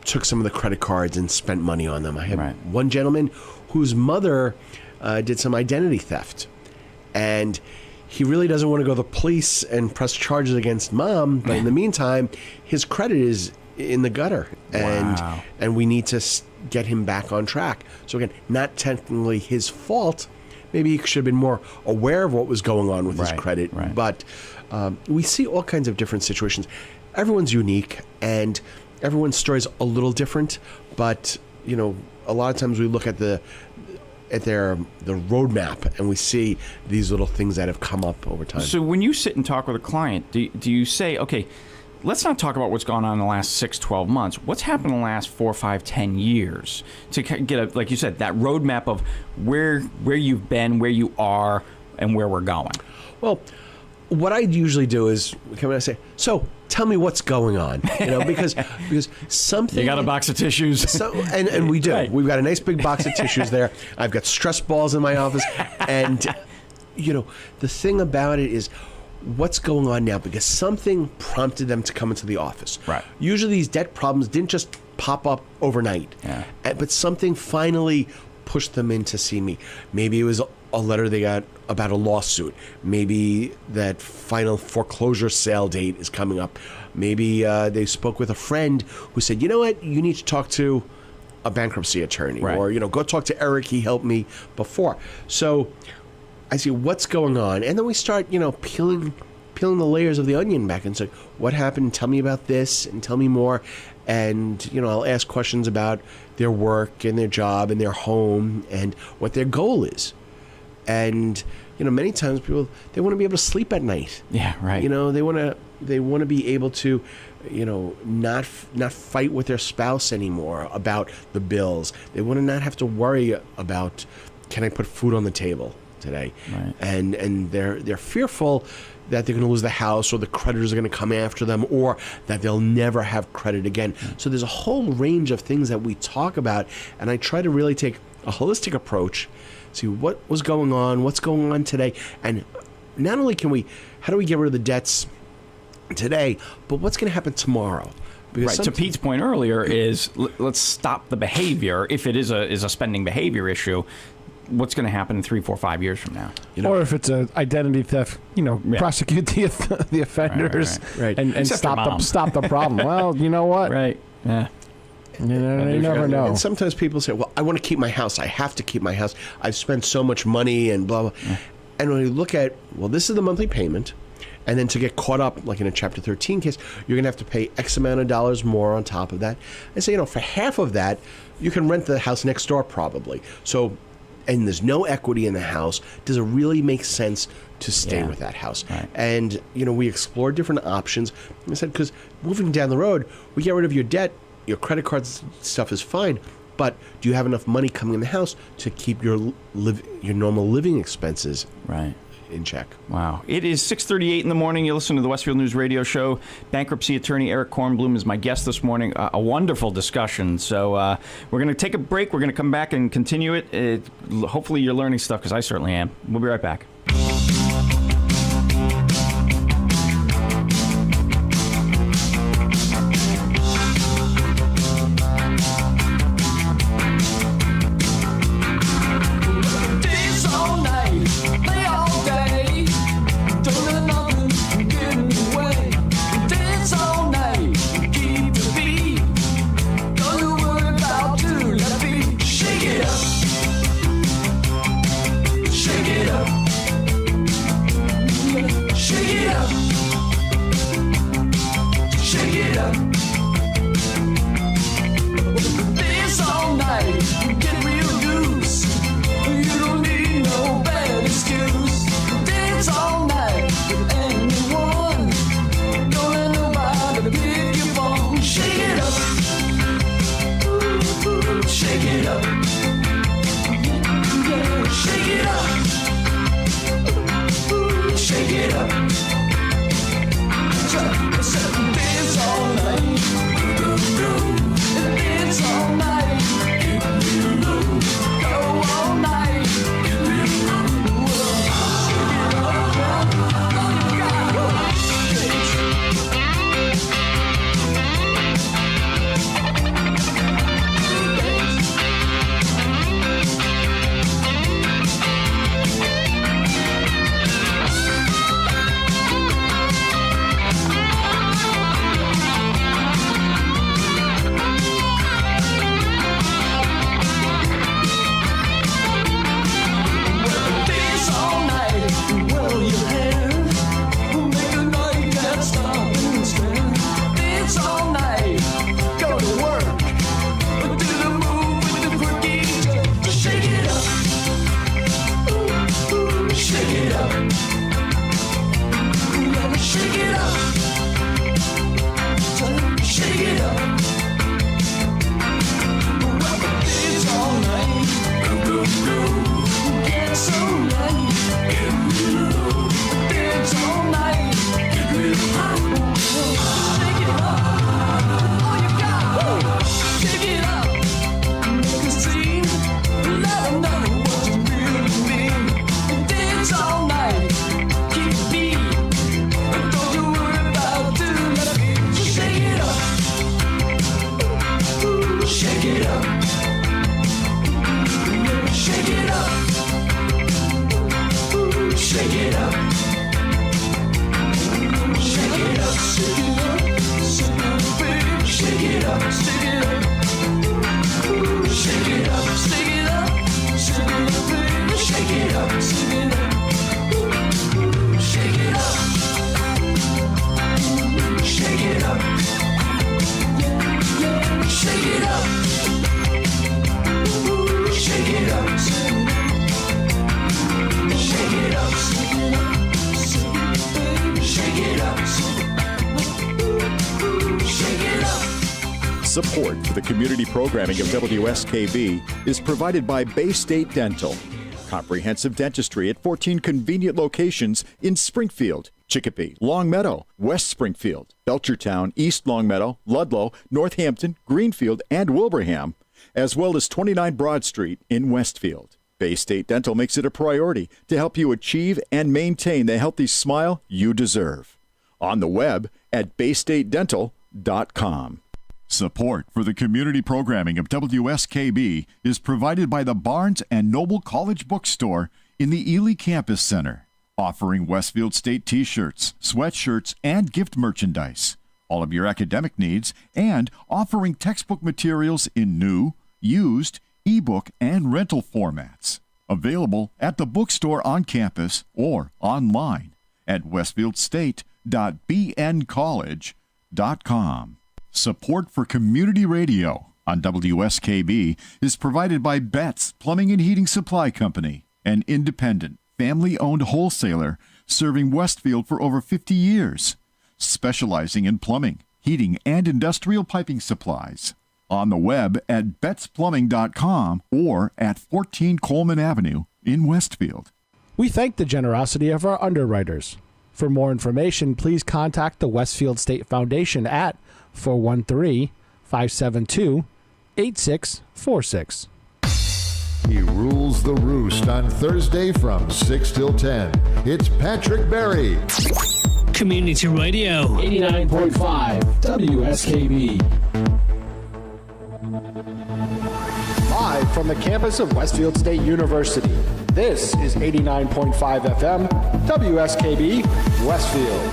took some of the credit cards and spent money on them. I have one gentleman whose mother did some identity theft, and he really doesn't want to go to the police and press charges against mom, but in the meantime, his credit is in the gutter, and we need to get him back on track. So again, not technically his fault. Maybe he should have been more aware of what was going on with his credit, but we see all kinds of different situations. Everyone's unique, and everyone's story is a little different, but a lot of times we look at the roadmap and we see these little things that have come up over time. So when you sit and talk with a client, do you say, okay, let's not talk about what's gone on in the last 6, 12 months. What's happened in the last 4, 5, 10 years to get like you said, that roadmap of where you've been, where you are, and where we're going? Well, what I usually do is come in and say, so tell me what's going on, because something. You got a box of tissues. And we do. Right. We've got a nice big box of tissues there. I've got stress balls in my office, and the thing about it is what's going on now, because something prompted them to come into the office. Right. Usually these debt problems didn't just pop up overnight, but something finally pushed them in to see me. Maybe it was a letter they got about a lawsuit. Maybe that final foreclosure sale date is coming up. Maybe they spoke with a friend who said, you know what, you need to talk to a bankruptcy attorney, or go talk to Eric, he helped me before. So I see what's going on, and then we start peeling the layers of the onion back and say, what happened? Tell me about this and tell me more. And I'll ask questions about their work and their job and their home and what their goal is. And many times people, they want to be able to sleep at night. Yeah, right. They want to be able to not fight with their spouse anymore about the bills. They want to not have to worry about, can I put food on the table today? Right. And they're fearful that they're going to lose the house, or the creditors are going to come after them, or that they'll never have credit again. So there's a whole range of things that we talk about, and I try to really take a holistic approach, see what was going on, what's going on today, and not only how do we get rid of the debts today, but what's going to happen tomorrow? Because to Pete's point earlier is let's stop the behavior. If it is a spending behavior issue, what's going to happen in 3, 4, 5 years from now? Or if it's an identity theft, prosecute the offenders and stop the problem. Well, you know what? Right. Yeah. You never know. And sometimes people say, well, I want to keep my house. I have to keep my house. I've spent so much money and blah, blah. Yeah. And when you look at, well, this is the monthly payment. And then to get caught up, like in a Chapter 13 case, you're going to have to pay X amount of dollars more on top of that. And so, for half of that, you can rent the house next door probably. So, and there's no equity in the house. Does it really make sense to stay with that house? Right. And, we explored different options. I said, because moving down the road, we get rid of your debt, your credit card stuff is fine, but do you have enough money coming in the house to keep your normal living expenses in check? Wow. It is 6:38 in the morning. You listen to the Westfield News Radio Show. Bankruptcy attorney Eric Kornblum is my guest this morning. A wonderful discussion. So we're going to take a break. We're going to come back and continue it. Hopefully you're learning stuff, because I certainly am. We'll be right back. it up. Yeah, shake it up. it up. Shake it up. Shake it up. Shake it up. Shake it up. Shake it up. Shake it up. Shake it up. Shake it up. Shake it up. Shake it up. Shake it up. Shake it up. Shake it up. Shake it up. Shake it up. Shake it up. Support for the community programming of WSKB is provided by Bay State Dental. Comprehensive dentistry at 14 convenient locations in Springfield, Chicopee, Longmeadow, West Springfield, Belchertown, East Longmeadow, Ludlow, Northampton, Greenfield, and Wilbraham, as well as 29 Broad Street in Westfield. Bay State Dental makes it a priority to help you achieve and maintain the healthy smile you deserve. On the web at baystatedental.com. Support for the community programming of WSKB is provided by the Barnes & Noble College Bookstore in the Ely Campus Center, offering Westfield State t-shirts, sweatshirts, and gift merchandise, all of your academic needs, and offering textbook materials in new, used, ebook, and rental formats. Available at the bookstore on campus or online at westfieldstate.bncollege.com. Support for community radio on WSKB is provided by Betts Plumbing and Heating Supply Company, an independent, family-owned wholesaler serving Westfield for over 50 years, specializing in plumbing, heating, and industrial piping supplies. On the web at bettsplumbing.com or at 14 Coleman Avenue in Westfield. We thank the generosity of our underwriters. For more information, please contact the Westfield State Foundation at 413-572-8646. He rules the roost on Thursday from 6 till 10. It's Patrick Berry. Community Radio. 89.5 WSKB. Live from the campus of Westfield State University, this is 89.5 FM WSKB Westfield.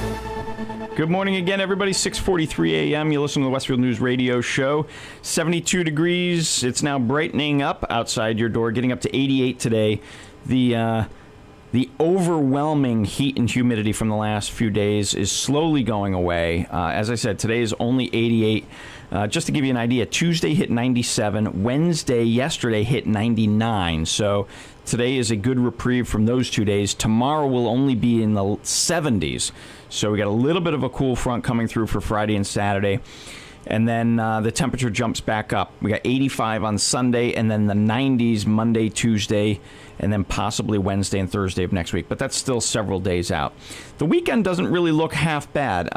Good morning again, everybody. 6:43 a.m. You listen to the Westfield News Radio Show. 72 degrees. It's now brightening up outside your door, getting up to 88 today. The overwhelming heat and humidity from the last few days is slowly going away. As I said, today is only 88. Just to give you an idea, Tuesday hit 97. Wednesday, yesterday, hit 99. So today is a good reprieve from those 2 days. Tomorrow will only be in the 70s. So we got a little bit of a cool front coming through for Friday and Saturday. And then the temperature jumps back up. We got 85 on Sunday, and then the 90s Monday, Tuesday, and then possibly Wednesday and Thursday of next week. But that's still several days out. The weekend doesn't really look half bad.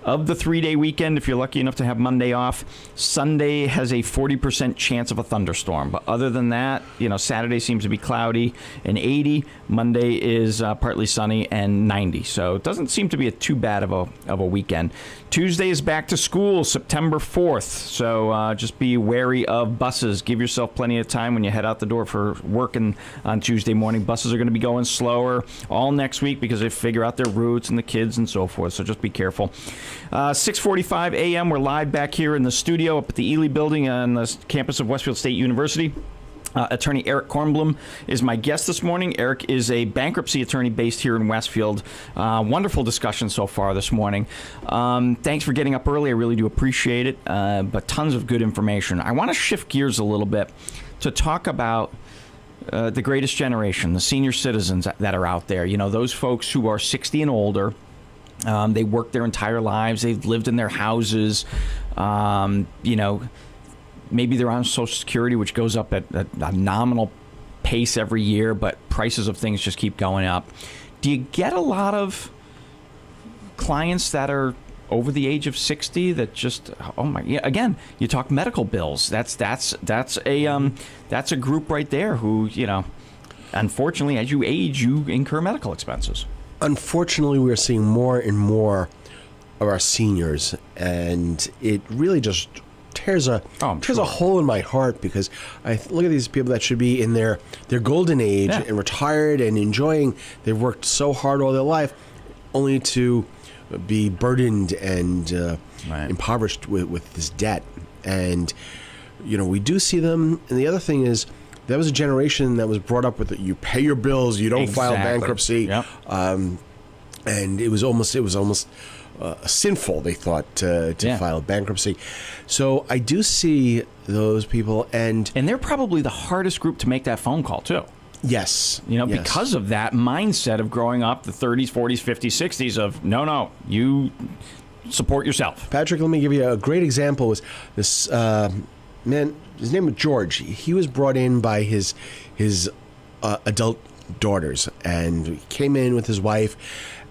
Of the 3-day weekend, if you're lucky enough to have Monday off, Sunday has a 40% chance of a thunderstorm. But other than that, Saturday seems to be cloudy and 80. Monday is partly sunny and 90. So it doesn't seem to be too bad of a weekend. Tuesday is back to school, September 4th. So just be wary of buses. Give yourself plenty of time when you head out the door for work on Tuesday morning. Buses are going to be going slower all next week because they figure out their routes and the kids and so forth. So just be careful. 6:45 a.m. We're live back here in the studio up at the Ely building on the campus of Westfield State University. Attorney Eric Kornblum is my guest this morning. Eric is a bankruptcy attorney based here in Westfield. Wonderful discussion so far this morning. Thanks for getting up early. I really do appreciate it, but tons of good information. I want to shift gears a little bit to talk about the greatest generation, the senior citizens that are out there. Those folks who are 60 and older. They worked their entire lives. They've lived in their houses. Maybe they're on Social Security, which goes up at a nominal pace every year, but prices of things just keep going up. Do you get a lot of clients that are over the age of 60 that just, again, you talk medical bills. That's a group right there who, unfortunately, as you age, you incur medical expenses. Unfortunately, we're seeing more and more of our seniors, and it really just tears a I'm tears sure. a hole in my heart, because I look at these people that should be in their golden age Yeah. and retired and enjoying. They've worked so hard all their life, only to be burdened and Right. impoverished with this debt. And we do see them. And the other thing is, that was a generation that was brought up with it. You pay your bills, you don't file Exactly. bankruptcy. Yep. And it was almost sinful, they thought, to Yeah. file bankruptcy. So I do see those people, and And they're probably the hardest group to make that phone call, too. yes, You know, yes. because of that mindset of growing up the 30s, 40s, 50s, 60s of, no, you support yourself. Patrick, let me give you a great example. Was this man? His name was George. He was brought in by his adult daughters, and he came in with his wife,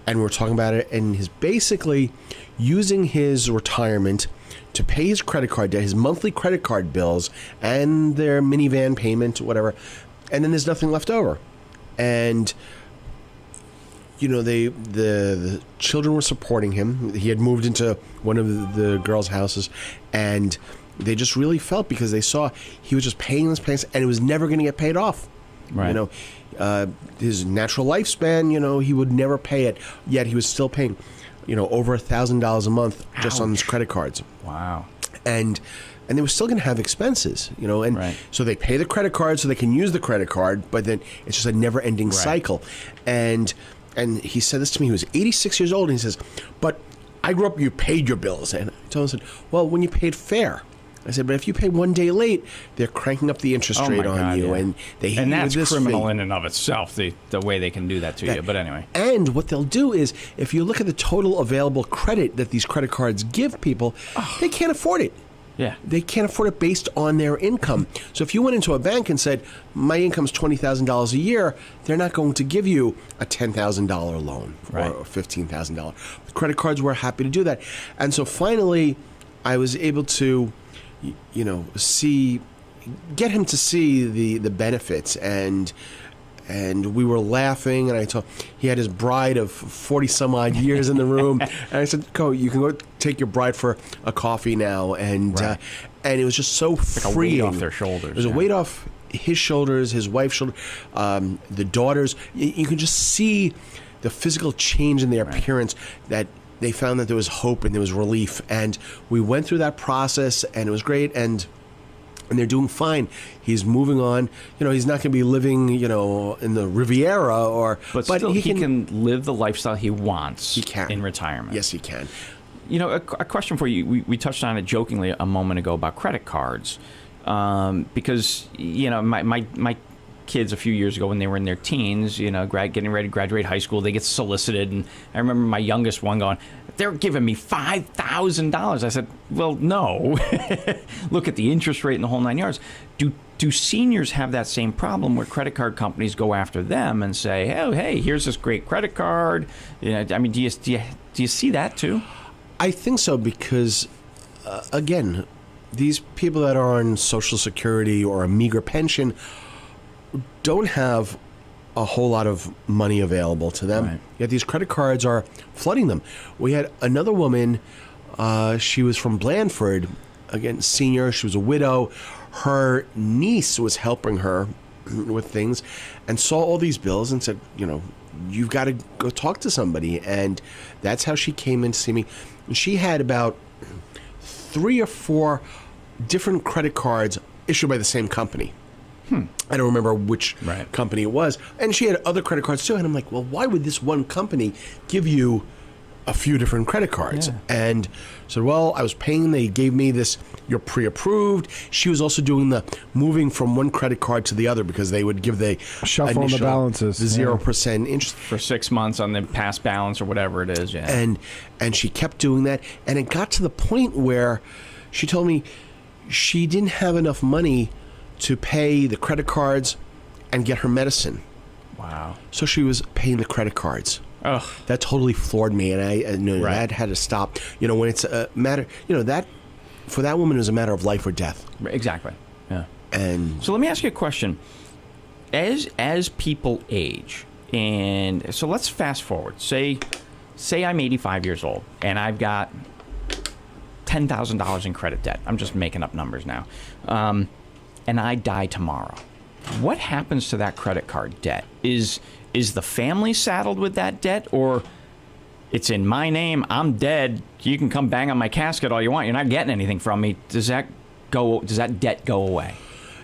and we're talking about it. And he's basically using his retirement to pay his credit card debt, his monthly credit card bills, and their minivan payment, whatever. And then there's nothing left over, and the children were supporting him. He had moved into one of the girls' houses, and they just really felt, because they saw he was just paying this payments, and it was never going to get paid off. Right. His natural lifespan, he would never pay it, yet he was still paying, over $1,000 a month just on his credit cards. Wow. And they were still going to have expenses, and Right. so they pay the credit card so they can use the credit card, but then it's just a never-ending cycle. And he said this to me. He was 86 years old, and he says, "But I grew up, you paid your bills." And I told him, I said, "Well, when you paid fair." I said, "But if you pay one day late, they're cranking up the interest rate on you, and they hit and you that's with this criminal fee." in and of itself, the way they can do that to you. But anyway. And what they'll do is, if you look at the total available credit that these credit cards give people, they can't afford it. Yeah. They can't afford it based on their income. So if you went into a bank and said, "My income's $20,000 a year," they're not going to give you a $10,000 loan Right. or $15,000. The credit cards were happy to do that. And so finally, I was able to, get him to see the benefits, and we were laughing, and I told he had his bride of 40 some odd years in the room, and I said, you can go take your bride for a coffee now, and Right. and it was just so Like a freeing. weight off their shoulders. It was a yeah. weight off his shoulders, his wife's shoulders, the daughters. You could just see the physical change in their appearance, that they found that there was hope and there was relief, and we went through that process, and it was great, and they're doing fine. He's moving on. He's not going to be living, in the Riviera, But still, he can live the lifestyle he wants He can. in retirement. Yes, he can. A question for you. We touched on it jokingly a moment ago about credit cards. Because, my kids a few years ago when they were in their teens, getting ready to graduate high school, they get solicited. And I remember my youngest one going, "They're giving me $5,000. I said, "Well, no." Look at the interest rate and the whole 9 yards. Do seniors have that same problem where credit card companies go after them and say, "Oh, hey, here's this great credit card"? Do you see that too? I think so, because, again, these people that are on Social Security or a meager pension don't have a whole lot of money available to them. Right. Yet these credit cards are flooding them. We had another woman, she was from Blandford, again, senior, she was a widow. Her niece was helping her with things and saw all these bills and said, you've got to go talk to somebody. And that's how she came in to see me. And she had about 3 or 4 different credit cards issued by the same company. I don't remember which Right. company it was. And she had other credit cards too. And I'm like, well, why would this one company give you a few different credit cards? Yeah. And so, well, I was paying. They gave me this, you're pre-approved. She was also doing the moving from one credit card to the other, because they would give the Shuffle the initial, balances, the yeah. 0% interest. For 6 months on the past balance or whatever it is, yeah. And she kept doing that. And it got to the point where she told me she didn't have enough money to pay the credit cards and get her medicine. Wow. So she was paying the credit cards. Ugh. That totally floored me, and I knew Right. that had to stop. When it's a matter, that for that woman it was a matter of life or death. Exactly. Yeah. And So let me ask you a question. As people age, and so let's fast forward. Say I'm 85 years old, and I've got $10,000 in credit debt. I'm just making up numbers now. And I die tomorrow. What happens to that credit card debt? Is the family saddled with that debt, or it's in my name, I'm dead, you can come bang on my casket all you want, you're not getting anything from me? Does that debt go away?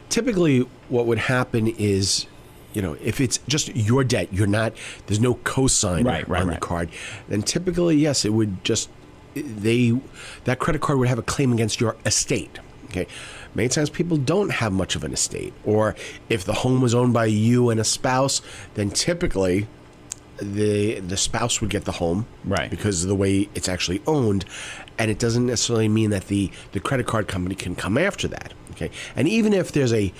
Typically, what would happen is, if it's just your debt, there's no cosigner on the card, then typically, yes, it would just, that credit card would have a claim against your estate. Okay. Many times people don't have much of an estate, or if the home was owned by you and a spouse, then typically the spouse would get the home, right? Because of the way it's actually owned, and it doesn't necessarily mean that the credit card company can come after that. Okay, and even if there's a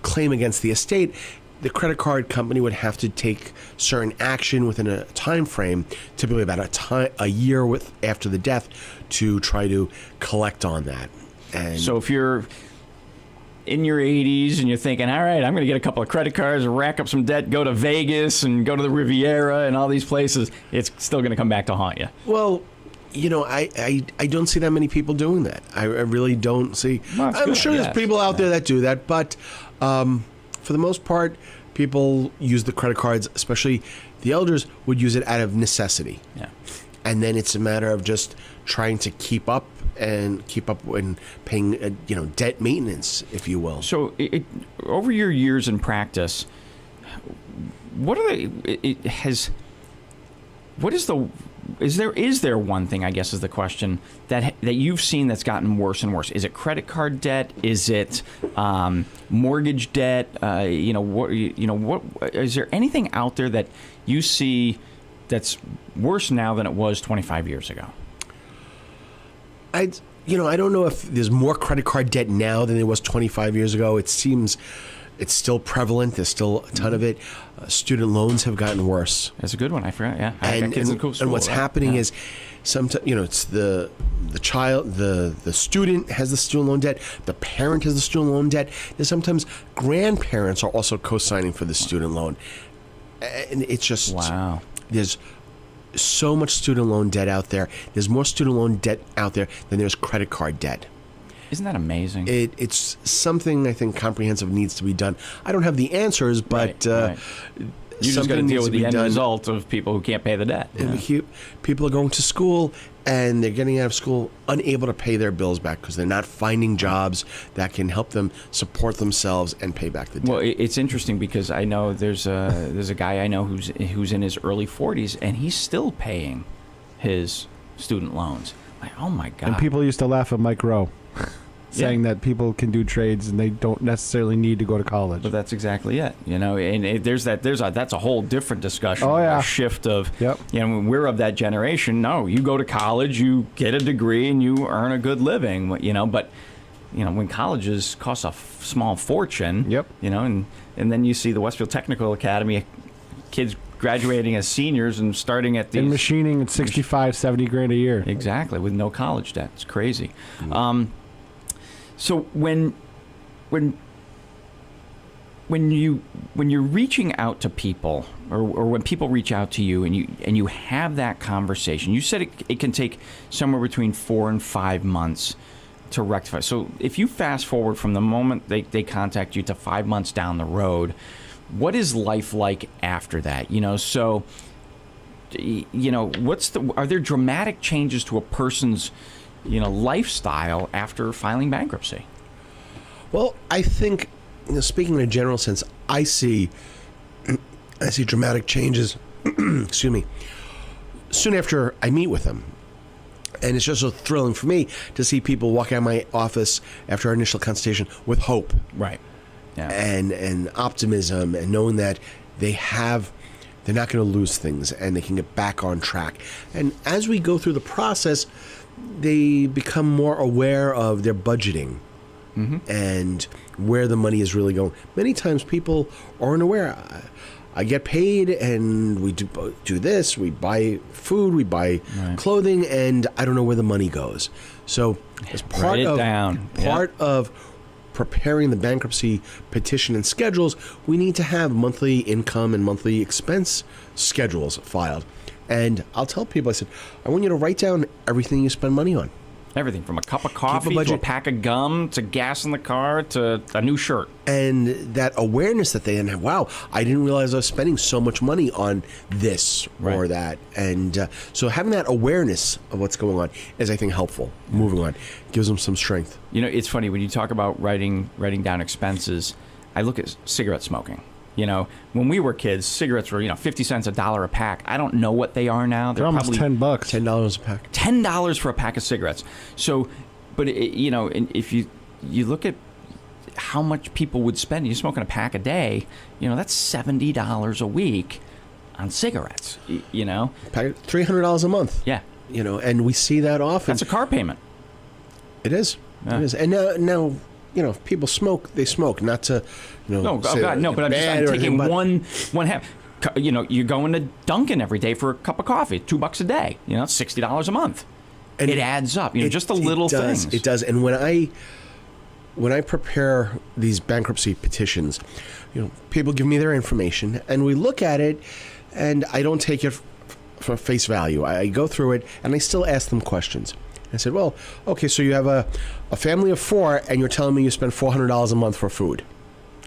claim against the estate, the credit card company would have to take certain action within a time frame, typically about a year after the death, to try to collect on that. And so if you're in your 80s and you're thinking, all right, I'm going to get a couple of credit cards, rack up some debt, go to Vegas and go to the Riviera and all these places, it's still going to come back to haunt you. Well, I don't see that many people doing that. I really don't see. Well, I'm sure there's people out there that do that, but for the most part, people use the credit cards, especially the elders would use it out of necessity. Yeah. And then it's a matter of just trying to keep up and paying, debt maintenance, if you will. So, over your years in practice, is there one thing, I guess is the question, that you've seen that's gotten worse and worse? Is it credit card debt? Is it mortgage debt? What is there anything out there that you see that's worse now than it was 25 years ago? I don't know if there's more credit card debt now than there was 25 years ago. It seems it's still prevalent. There's still a ton of it. Student loans have gotten worse. That's a good one. I forgot. Yeah, and what's happening is, sometimes it's the child, the student has the student loan debt. The parent has the student loan debt. There's sometimes grandparents are also co-signing for the student loan, and it's just there's so much student loan debt out there. There's more student loan debt out there than there's credit card debt. Isn't that amazing? It's something I think comprehensive needs to be done. I don't have the answers, but you just got to deal with the end result of people who can't pay the debt. And people are going to school and they're getting out of school unable to pay their bills back because they're not finding jobs that can help them support themselves and pay back the debt. Well, it's interesting because I know there's a guy I know who's in his early 40s and he's still paying his student loans. Like, oh my God! And people used to laugh at Mike Rowe, saying that people can do trades and they don't necessarily need to go to college. But that's exactly it, And that's a whole different discussion. Oh yeah, a shift of we're of that generation. No, you go to college, you get a degree, and you earn a good living. But when colleges cost a small fortune. And then you see the Westfield Technical Academy kids graduating as seniors and starting at in machining at 65, 70 grand a year. Exactly, with no college debt. It's crazy. So when you're reaching out to people, or when people reach out to you and you have that conversation, you said it can take somewhere between 4 and 5 months to rectify. So if you fast forward from the moment they contact you to 5 months down the road, what is life like after that? So are there dramatic changes to a person's lifestyle after filing bankruptcy? Well, I think, speaking in a general sense, I see dramatic changes. Excuse me. Soon after I meet with them, and it's just so thrilling for me to see people walk out of my office after our initial consultation with hope, right? Yeah. And optimism, and knowing that they're not going to lose things and they can get back on track. And as we go through the process, they become more aware of their budgeting and where the money is really going. Many times people aren't aware. I get paid and we do this, we buy food, we buy clothing, and I don't know where the money goes. So as part of preparing the bankruptcy petition and schedules, we need to have monthly income and monthly expense schedules filed. And I'll tell people, I said, I want you to write down everything you spend money on. Everything from a cup of coffee to a budget. pack of gum to gas in the car to a new shirt. And that awareness that they have, wow, I didn't realize I was spending so much money on this or Right. that. And so having that awareness of what's going on is, I think, helpful. Moving on. Gives them some strength. You know, it's funny when you talk about writing down expenses. I look at cigarette smoking. You know, when we were kids, cigarettes were, 50 cents, $1 a pack. I don't know what they are now. They're almost probably $10. $10 a pack. $10 for a pack of cigarettes. So, but if you look at how much people would spend, you're smoking a pack a day. That's $70 a week on cigarettes. Pack $300 a month. Yeah, and we see that often. that's a car payment. It is. Yeah. It is. And now, if people smoke, they smoke. Not to, No, say God, no. But I'm bad or taking anything, but one half. You're going to Dunkin' every day for a cup of coffee, $2 a day. It's $60 a month. And it adds up. Just the little it does, things. It does. And when I prepare these bankruptcy petitions, people give me their information, and we look at it, and I don't take it for face value. I go through it, and I still ask them questions. I said, well, okay, so you have a family of 4, and you're telling me you spend $400 a month for food.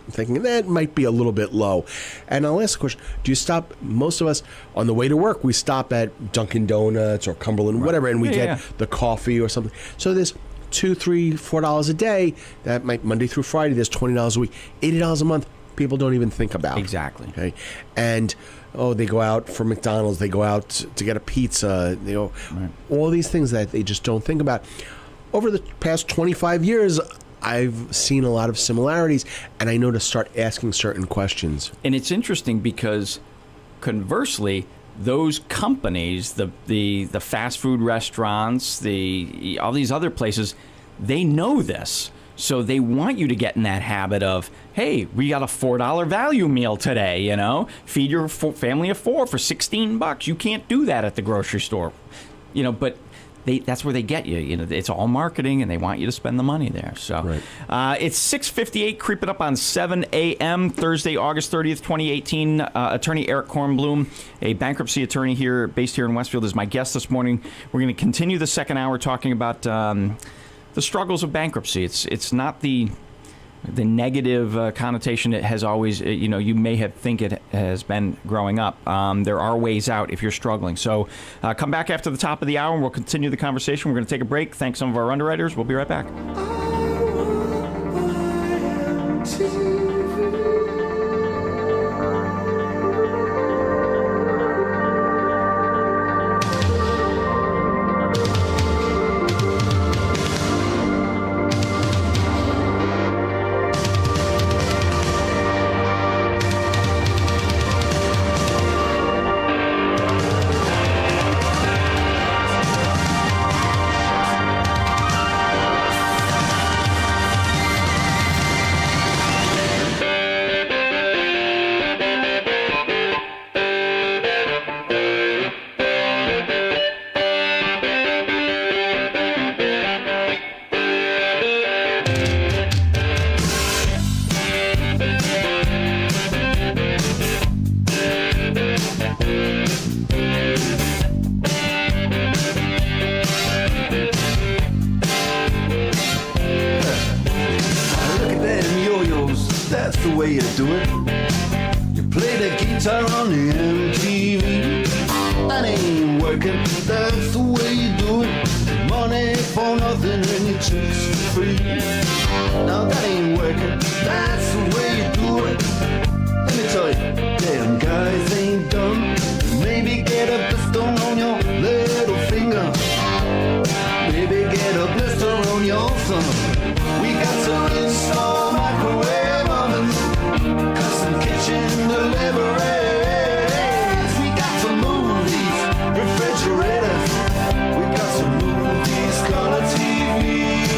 I'm thinking that might be a little bit low. And I'll ask the question, do you stop, most of us, on the way to work, we stop at Dunkin' Donuts or Cumberland, whatever, and we get the coffee or something. So there's $2, $3, $4 a day. That might, Monday through Friday, there's $20 a week. $80 a month, people don't even think about. Exactly. Okay. And they go out for McDonald's, they go out to get a pizza, all these things that they just don't think about. Over the past 25 years, I've seen a lot of similarities, and I know to start asking certain questions. And it's interesting because, conversely, those companies, the fast food restaurants, all these other places, they know this. So they want you to get in that habit of, hey, we got a $4 value meal today, feed your family of 4 for $16. You can't do that at the grocery store, but that's where they get you. It's all marketing, and they want you to spend the money there. So it's 6:58, creeping up on 7 a.m. Thursday, August 30th, 2018. Attorney Eric Kornblum, a bankruptcy attorney based here in Westfield, is my guest this morning. We're going to continue the second hour talking about the struggles of bankruptcy. It's not the negative connotation it has always, you may have think it has been growing up. There are ways out if you're struggling. So come back after the top of the hour and we'll continue the conversation. We're going to take a break. Thank some of our underwriters. We'll be right back. way you do it. You play the guitar on the MTV. That ain't working, that's the way you do it. Money for nothing and your chicks for free. Now that ain't working, that's the way you do it. Let me tell you, damn guys ain't dumb. Maybe get a blister on your little finger. Maybe get a blister on your thumb. We got to install microwave ovens, custom kitchen deliveries. We got to move these refrigerators. We got to move these color TVs.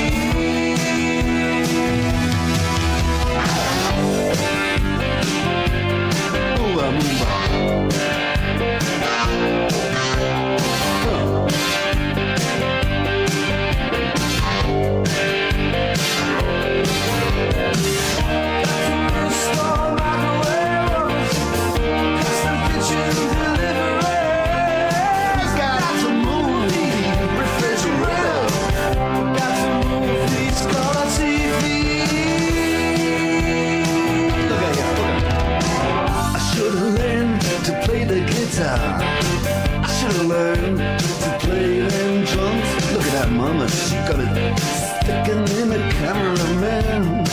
I should have learned to play them drums. Look at that mama, she got it sticking in the cameraman.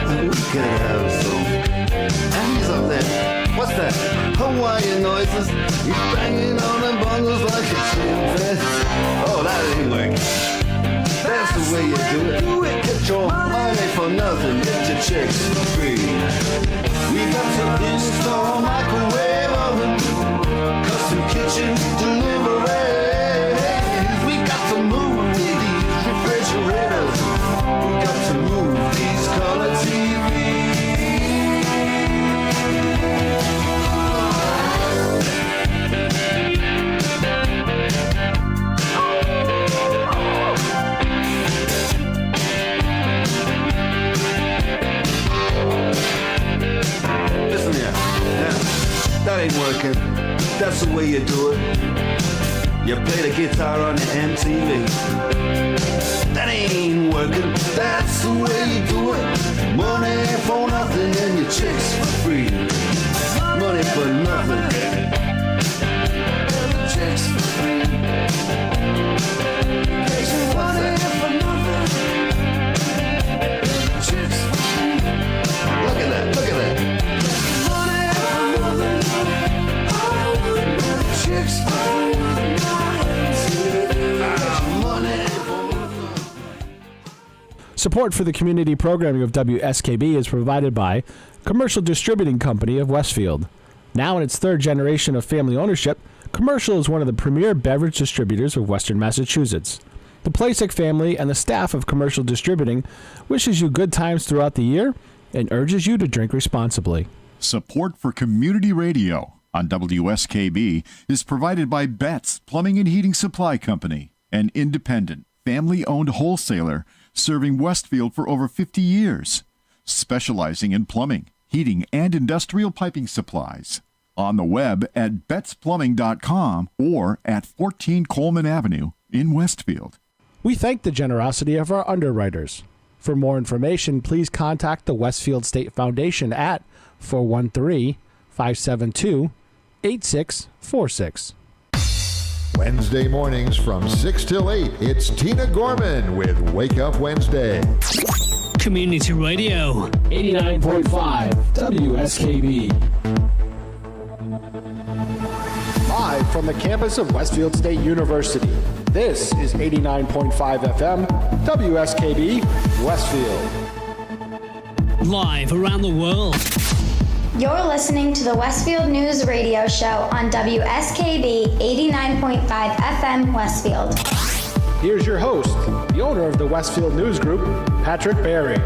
We could have some. And he's up there. What's that? Hawaiian noises. He's banging on the bongos like a chimpanzee. Oh, that ain't working. That's the way you do it. Get your money for nothing. Get your chicks for free. We got to install microwave oven, custom kitchen delivery. We got to move these refrigerators. We got to move these color TVs. Listen here. Now, that ain't working. That's the way you do it. You play the guitar on the MTV. That ain't working. That's the way you do it. Money for nothing and your chicks for free. Money for nothing. Chicks for free. Money for nothing. Chicks for free. Look at that. Look at that. Support for the community programming of WSKB is provided by Commercial Distributing Company of Westfield. Now in its third generation of family ownership, Commercial is one of the premier beverage distributors of Western Massachusetts. The Placek family and the staff of Commercial Distributing wishes you good times throughout the year and urges you to drink responsibly. Support for community radio on WSKB is provided by Betts Plumbing and Heating Supply Company, an independent, family-owned wholesaler serving Westfield for over 50 years, specializing in plumbing, heating, and industrial piping supplies. On the web at bettsplumbing.com or at 14 Coleman Avenue in Westfield. We thank the generosity of our underwriters. For more information, please contact the Westfield State Foundation at 413-572-8646. Wednesday mornings from 6 till 8, it's Tina Gorman with Wake Up Wednesday. Community Radio. 89.5 WSKB. Live from the campus of Westfield State University, this is 89.5 FM WSKB Westfield. Live around the world. You're listening to the Westfield News Radio Show on WSKB 89.5 FM Westfield. Here's your host, the owner of the Westfield News Group, Patrick Barry.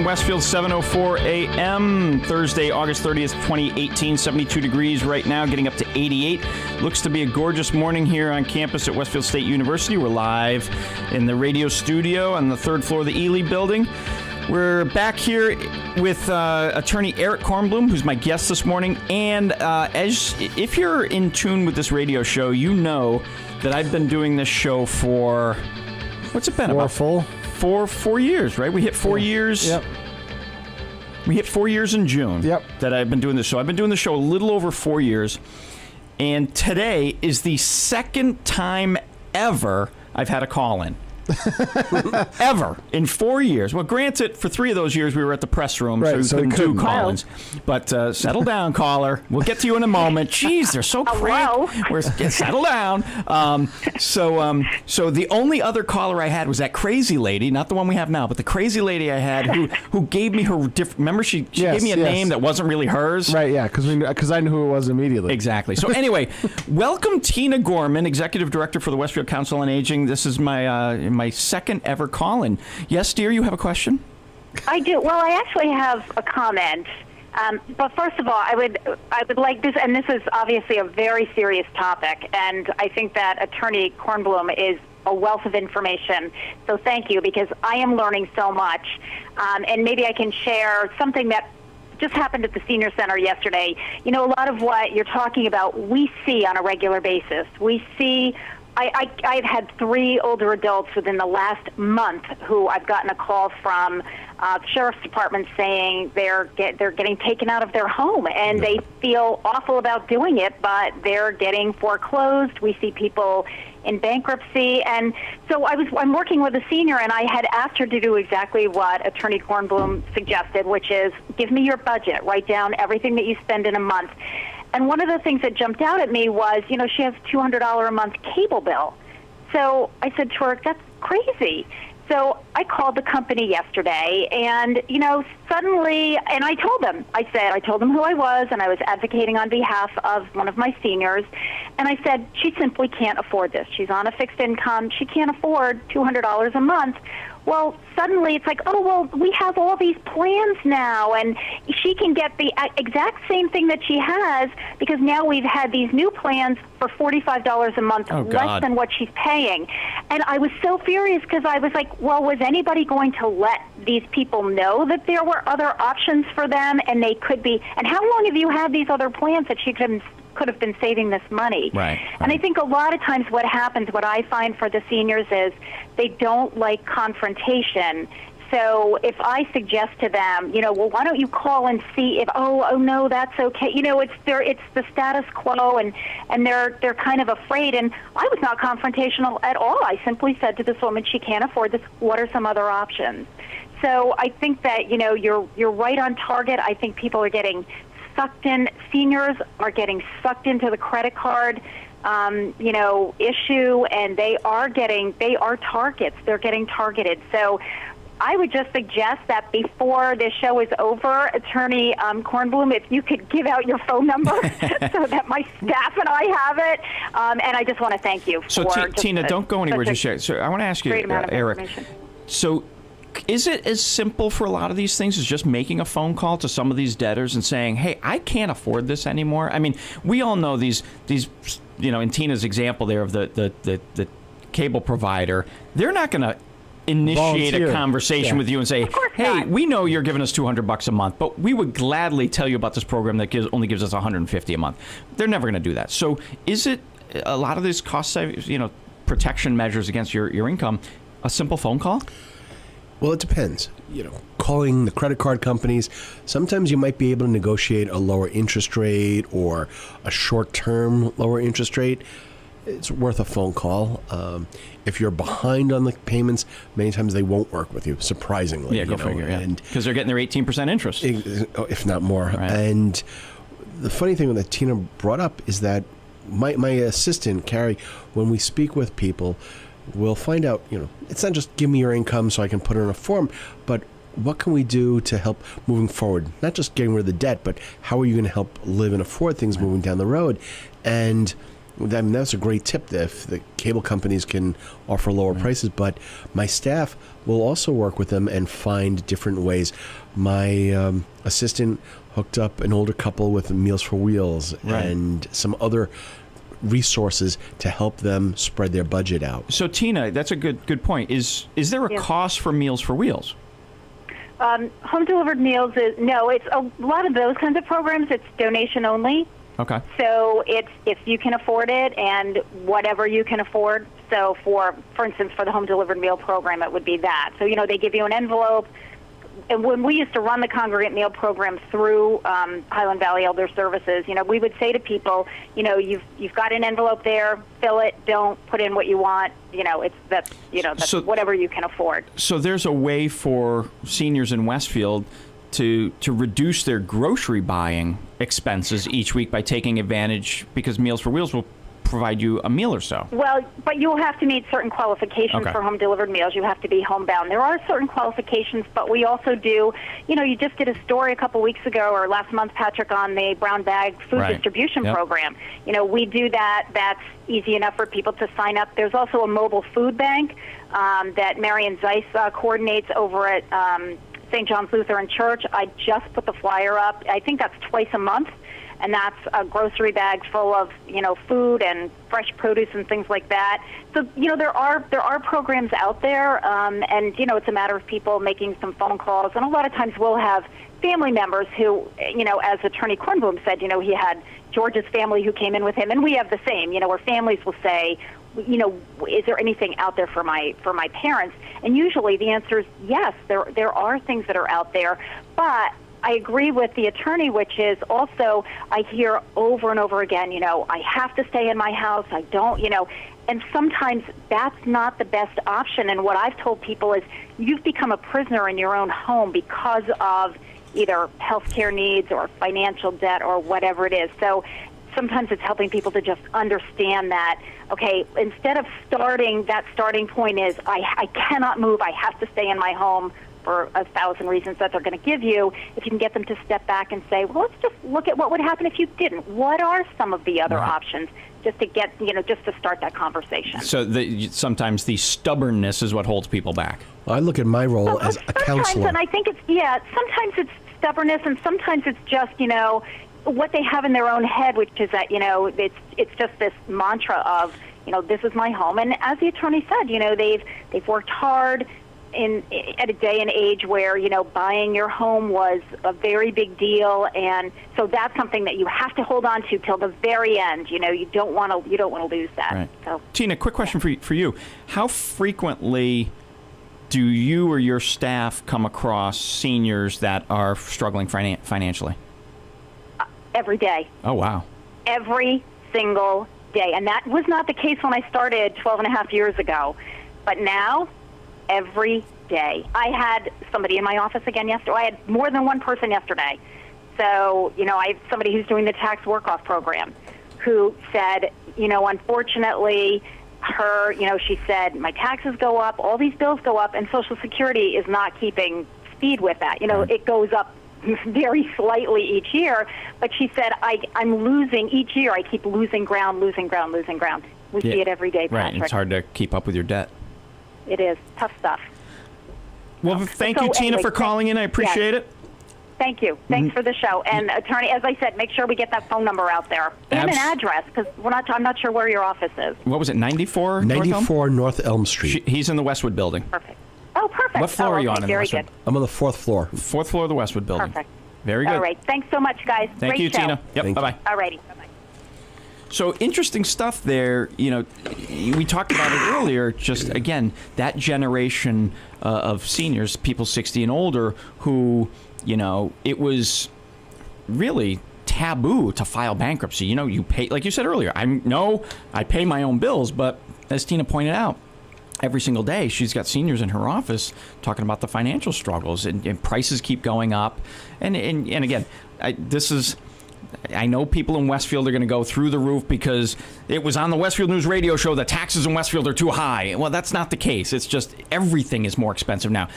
Westfield, 7:04 a.m. Thursday, August 30th, 2018, 72 degrees right now, getting up to 88. Looks to be a gorgeous morning here on campus at Westfield State University. We're live in the radio studio on the third floor of the Ely building. We're back here with attorney Eric Kornblum, who's my guest this morning. And if you're in tune with this radio show, you know that I've been doing this show for, what's it been, about 4 years, right? We hit 4 years. Yep. We hit 4 years in June. Yep. That I've been doing this show. I've been doing the show a little over 4 years, and today is the second time ever I've had a call-in. Ever in 4 years. Well, granted, for 3 of those years we were at the press room, right, so we couldn't do call-ins. No. But settle down, caller. We'll get to you in a moment. Jeez, they're so cramped. Settle down. So the only other caller I had was that crazy lady, not the one we have now, but the crazy lady I had who gave me her different. Remember, she gave me a name that wasn't really hers. Right? Yeah, because I knew who it was immediately. Exactly. So anyway, welcome Tina Gorman, Executive Director for the Westfield Council on Aging. This is my second ever call-in. Yes, dear, you have a question? I do. Well, I actually have a comment. But first of all, I would like this, and this is obviously a very serious topic, and I think that Attorney Kornblum is a wealth of information. So thank you, because I am learning so much. And maybe I can share something that just happened at the senior center yesterday. You know, a lot of what you're talking about, we see on a regular basis. We see, I've had 3 older adults within the last month who I've gotten a call from the sheriff's department saying they're getting taken out of their home, and they feel awful about doing it, but they're getting foreclosed. We see people in bankruptcy. And so I'm working with a senior, and I had asked her to do exactly what Attorney Kornblum suggested, which is give me your budget, write down everything that you spend in a month. And one of the things that jumped out at me was, you know, she has a $200 a month cable bill. So I said to her, that's crazy. So I called the company yesterday, and, you know, suddenly, and I told them who I was, and I was advocating on behalf of one of my seniors, and I said, she simply can't afford this. She's on a fixed income. She can't afford $200 a month. Well, suddenly it's like, oh, well, we have all these plans now, and she can get the exact same thing that she has because now we've had these new plans for $45 a month, less than what she's paying. And I was so furious because I was like, well, was anybody going to let these people know that there were other options for them and they could be, and how long have you had these other plans that she could have been saving this money? Right. And I think a lot of times what happens, what I find for the seniors is they don't like confrontation. So if I suggest to them, you know, well, why don't you call and see if, oh no, that's okay. You know, it's the status quo, and they're kind of afraid. And I was not confrontational at all. I simply said to this woman, she can't afford this. What are some other options? So I think that, you know, you're right on target. I think people are getting sucked in. Seniors are getting sucked into the credit card, you know, issue, and they are targets. They're getting targeted. So I would just suggest that before this show is over, Attorney Kornblum, if you could give out your phone number so that my staff and I have it. And I just want to thank you. So Tina, don't go anywhere just yet. So I want to ask you, Eric. So is it as simple for a lot of these things as just making a phone call to some of these debtors and saying, hey, I can't afford this anymore? I mean, we all know these, you know, in Tina's example there of the cable provider, they're not going to initiate a conversation with you and say, hey, we know you're giving us $200 a month, but we would gladly tell you about this program that only gives us $150 a month. They're never going to do that. So is it a lot of these cost, you know, protection measures against your income, a simple phone call? Well, it depends. You know, calling the credit card companies, sometimes you might be able to negotiate a lower interest rate or a short-term lower interest rate. It's worth a phone call. If you're behind on the payments, many times they won't work with you, surprisingly. Yeah, go figure, yeah. Because they're getting their 18% interest. If not more. Right. And the funny thing that Tina brought up is that my assistant, Carrie, when we speak with people, we'll find out, you know, it's not just give me your income so I can put it in a form, but what can we do to help moving forward? Not just getting rid of the debt, but how are you going to help live and afford things moving down the road? And I mean, that's a great tip if the cable companies can offer lower prices, but my staff will also work with them and find different ways. My assistant hooked up an older couple with Meals for Wheels and some other resources to help them spread their budget out. So Tina, that's a good point. Is there a cost for Meals for Wheels? Home delivered meals is it's a lot of those kinds of programs. It's donation only. Okay. So it's if you can afford it and whatever you can afford. So for instance, for the home delivered meal program, it would be that. So, you know, they give you an envelope. And when we used to run the congregate meal program through Highland Valley Elder Services, you know, we would say to people, you know, you've got an envelope there, fill it, don't put in what you want. You know, that's so, whatever you can afford. So there's a way for seniors in Westfield to reduce their grocery buying expenses each week by taking advantage, because Meals for Wheels will provide you a meal or so. Well, but you'll have to meet certain qualifications for home delivered meals. You have to be homebound. There are certain qualifications, but we also do, you know, you just did a story a couple weeks ago or last month, Patrick, on the brown bag food distribution program. You know, we do that. That's easy enough for people to sign up. There's also a mobile food bank that Marion Zeiss coordinates over at St. John's Lutheran Church. I just put the flyer up. I think that's twice a month. and that's a grocery bag full of, food and fresh produce and things like that. So, there are programs out there, and, it's a matter of people making some phone calls. And a lot of times we'll have family members who, as Attorney Kornblum said, he had George's family who came in with him, and we have the same, where families will say, is there anything out there for my parents? And usually the answer is yes, there are things that are out there. But I agree with the attorney, which is also I hear over and over again, I have to stay in my house. I don't, and sometimes that's not the best option. And what I've told people is you've become a prisoner in your own home because of either health care needs or financial debt or whatever it is. So sometimes it's helping people to just understand that, okay, instead of starting point is I cannot move, I have to stay in my home for 1,000 reasons that they're going to give you. If you can get them to step back and say, well, let's just look at what would happen if you didn't. What are some of the other options? Just to get, just to start that conversation. So sometimes the stubbornness is what holds people back. Well, I look at my role as a counselor. And I think sometimes it's stubbornness, and sometimes it's just, what they have in their own head, which is that, it's just this mantra of, this is my home. And as the attorney said, they've worked hard at a day and age where, buying your home was a very big deal. And so that's something that you have to hold on to till the very end. You don't want to lose that. Right. So, Tina, quick question for you. How frequently do you or your staff come across seniors that are struggling financially? Every day. Oh, wow. Every single day. And that was not the case when I started 12 and a half years ago. But now, every day. I had somebody in my office again yesterday. I had more than one person yesterday. So, I have somebody who's doing the tax work-off program who said, unfortunately, she said, my taxes go up, all these bills go up, and Social Security is not keeping speed with that. It goes up very slightly each year, but she said, I'm losing each year. I keep losing ground. We see it every day, Patrick. Right, it's hard to keep up with your debt. It is. Tough stuff. Well, thank you, Tina, for calling in. I appreciate it. Thank you. Thanks for the show. And, Attorney, as I said, make sure we get that phone number out there. And an address, because I'm not sure where your office is. What was it, 94? 94 North Elm Street. He's in the Westwood building. Perfect. Oh, perfect. What floor are you on in very Westwood? Good. I'm on the 4th floor. 4th floor of the Westwood building. Perfect. Very good. All right. Thanks so much, guys. Thank you, show. Tina. Yep, bye-bye. All righty. Bye-bye. So interesting stuff there. We talked about it earlier. Just again, that generation of seniors, people 60 and older, who it was really taboo to file bankruptcy. You pay, like you said earlier. I pay my own bills, but as Tina pointed out, every single day she's got seniors in her office talking about the financial struggles, and prices keep going up. And again, I know people in Westfield are going to go through the roof because it was on the Westfield News radio show that taxes in Westfield are too high. Well, that's not the case. It's just everything is more expensive now.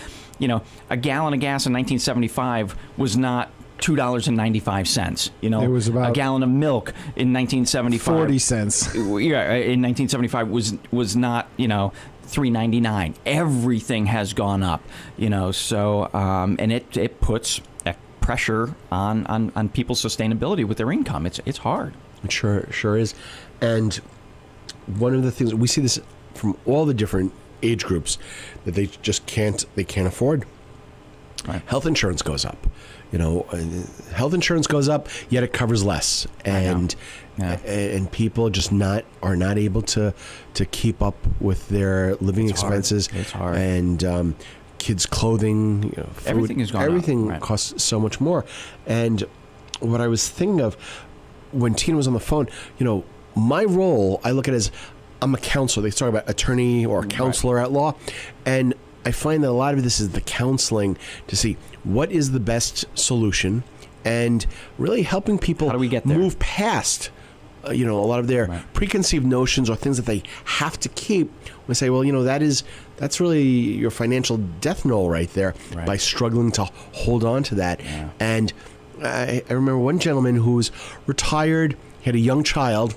A gallon of gas in 1975 was not $2.95. It was about a gallon of milk in 1975. 40 cents. Yeah, in 1975 was not $3.99. Everything has gone up. So and it puts pressure on people's sustainability with their income. It's hard. It sure is. And one of the things we see this from all the different age groups that they just can't afford. Right. Health insurance goes up. Health insurance goes up, yet it covers less, and people just are not able to keep up with their living expenses. It's hard. And kids' clothing, food, everything is gone everything up. costs so much more. And what I was thinking of when Tina was on the phone, my role, I look at it as I'm a counselor. They talk about attorney or counselor at law, and I find that a lot of this is the counseling to see what is the best solution, and really helping people move past a lot of their preconceived notions or things that they have to keep. We say, well, that's really your financial death knell right there by struggling to hold on to that. Yeah. And I remember one gentleman who was retired, he had a young child,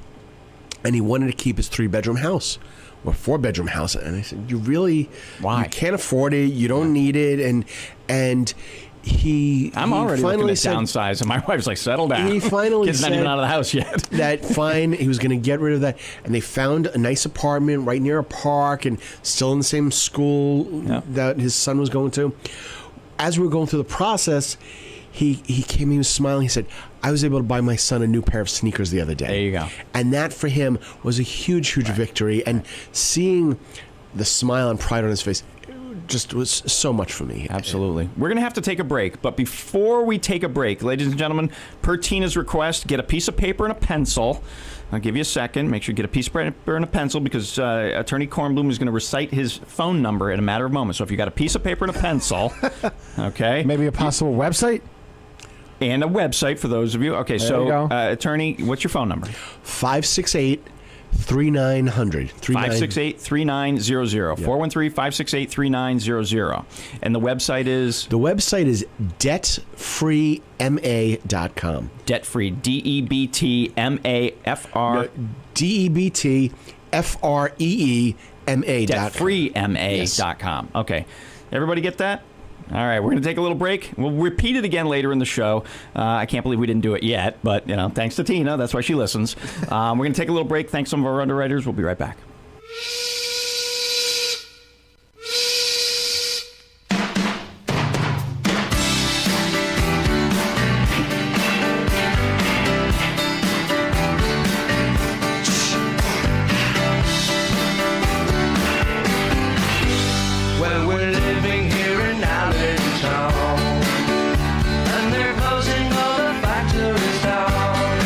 and he wanted to keep his 3-bedroom house or 4-bedroom house. And I said, you can't afford it. You don't need it. And I'm already looking finally at said, downsize, and my wife's like, settle down. He finally Kid's not said even out of the house yet. that fine, he was going to get rid of that. And they found a nice apartment right near a park and still in the same school that his son was going to. As we were going through the process, he came, he was smiling. He said, I was able to buy my son a new pair of sneakers the other day. There you go. And that for him was a huge victory. And seeing the smile and pride on his face, just was so much for me. Absolutely. We're going to have to take a break. But before we take a break, ladies and gentlemen, per Tina's request, get a piece of paper and a pencil. I'll give you a second. Make sure you get a piece of paper and a pencil because Attorney Kornblum is going to recite his phone number in a matter of moments. So if you got a piece of paper and a pencil, okay. Maybe a possible website? And a website for those of you. Okay, There you go. Attorney, what's your phone number? 568-3900. 568-3900. 413-568-3900. And the website is? The website is debtfreema.com. Debt-free. DEBTMAFR. DEBTFREEMA.com. Debtfreema.com. Okay. Everybody get that? All right, we're going to take a little break. We'll repeat it again later in the show. I can't believe we didn't do it yet, but, thanks to Tina. That's why she listens. We're going to take a little break. Thanks to some of our underwriters. We'll be right back. Well, we're living here in Allentown, and they're closing all the factories down.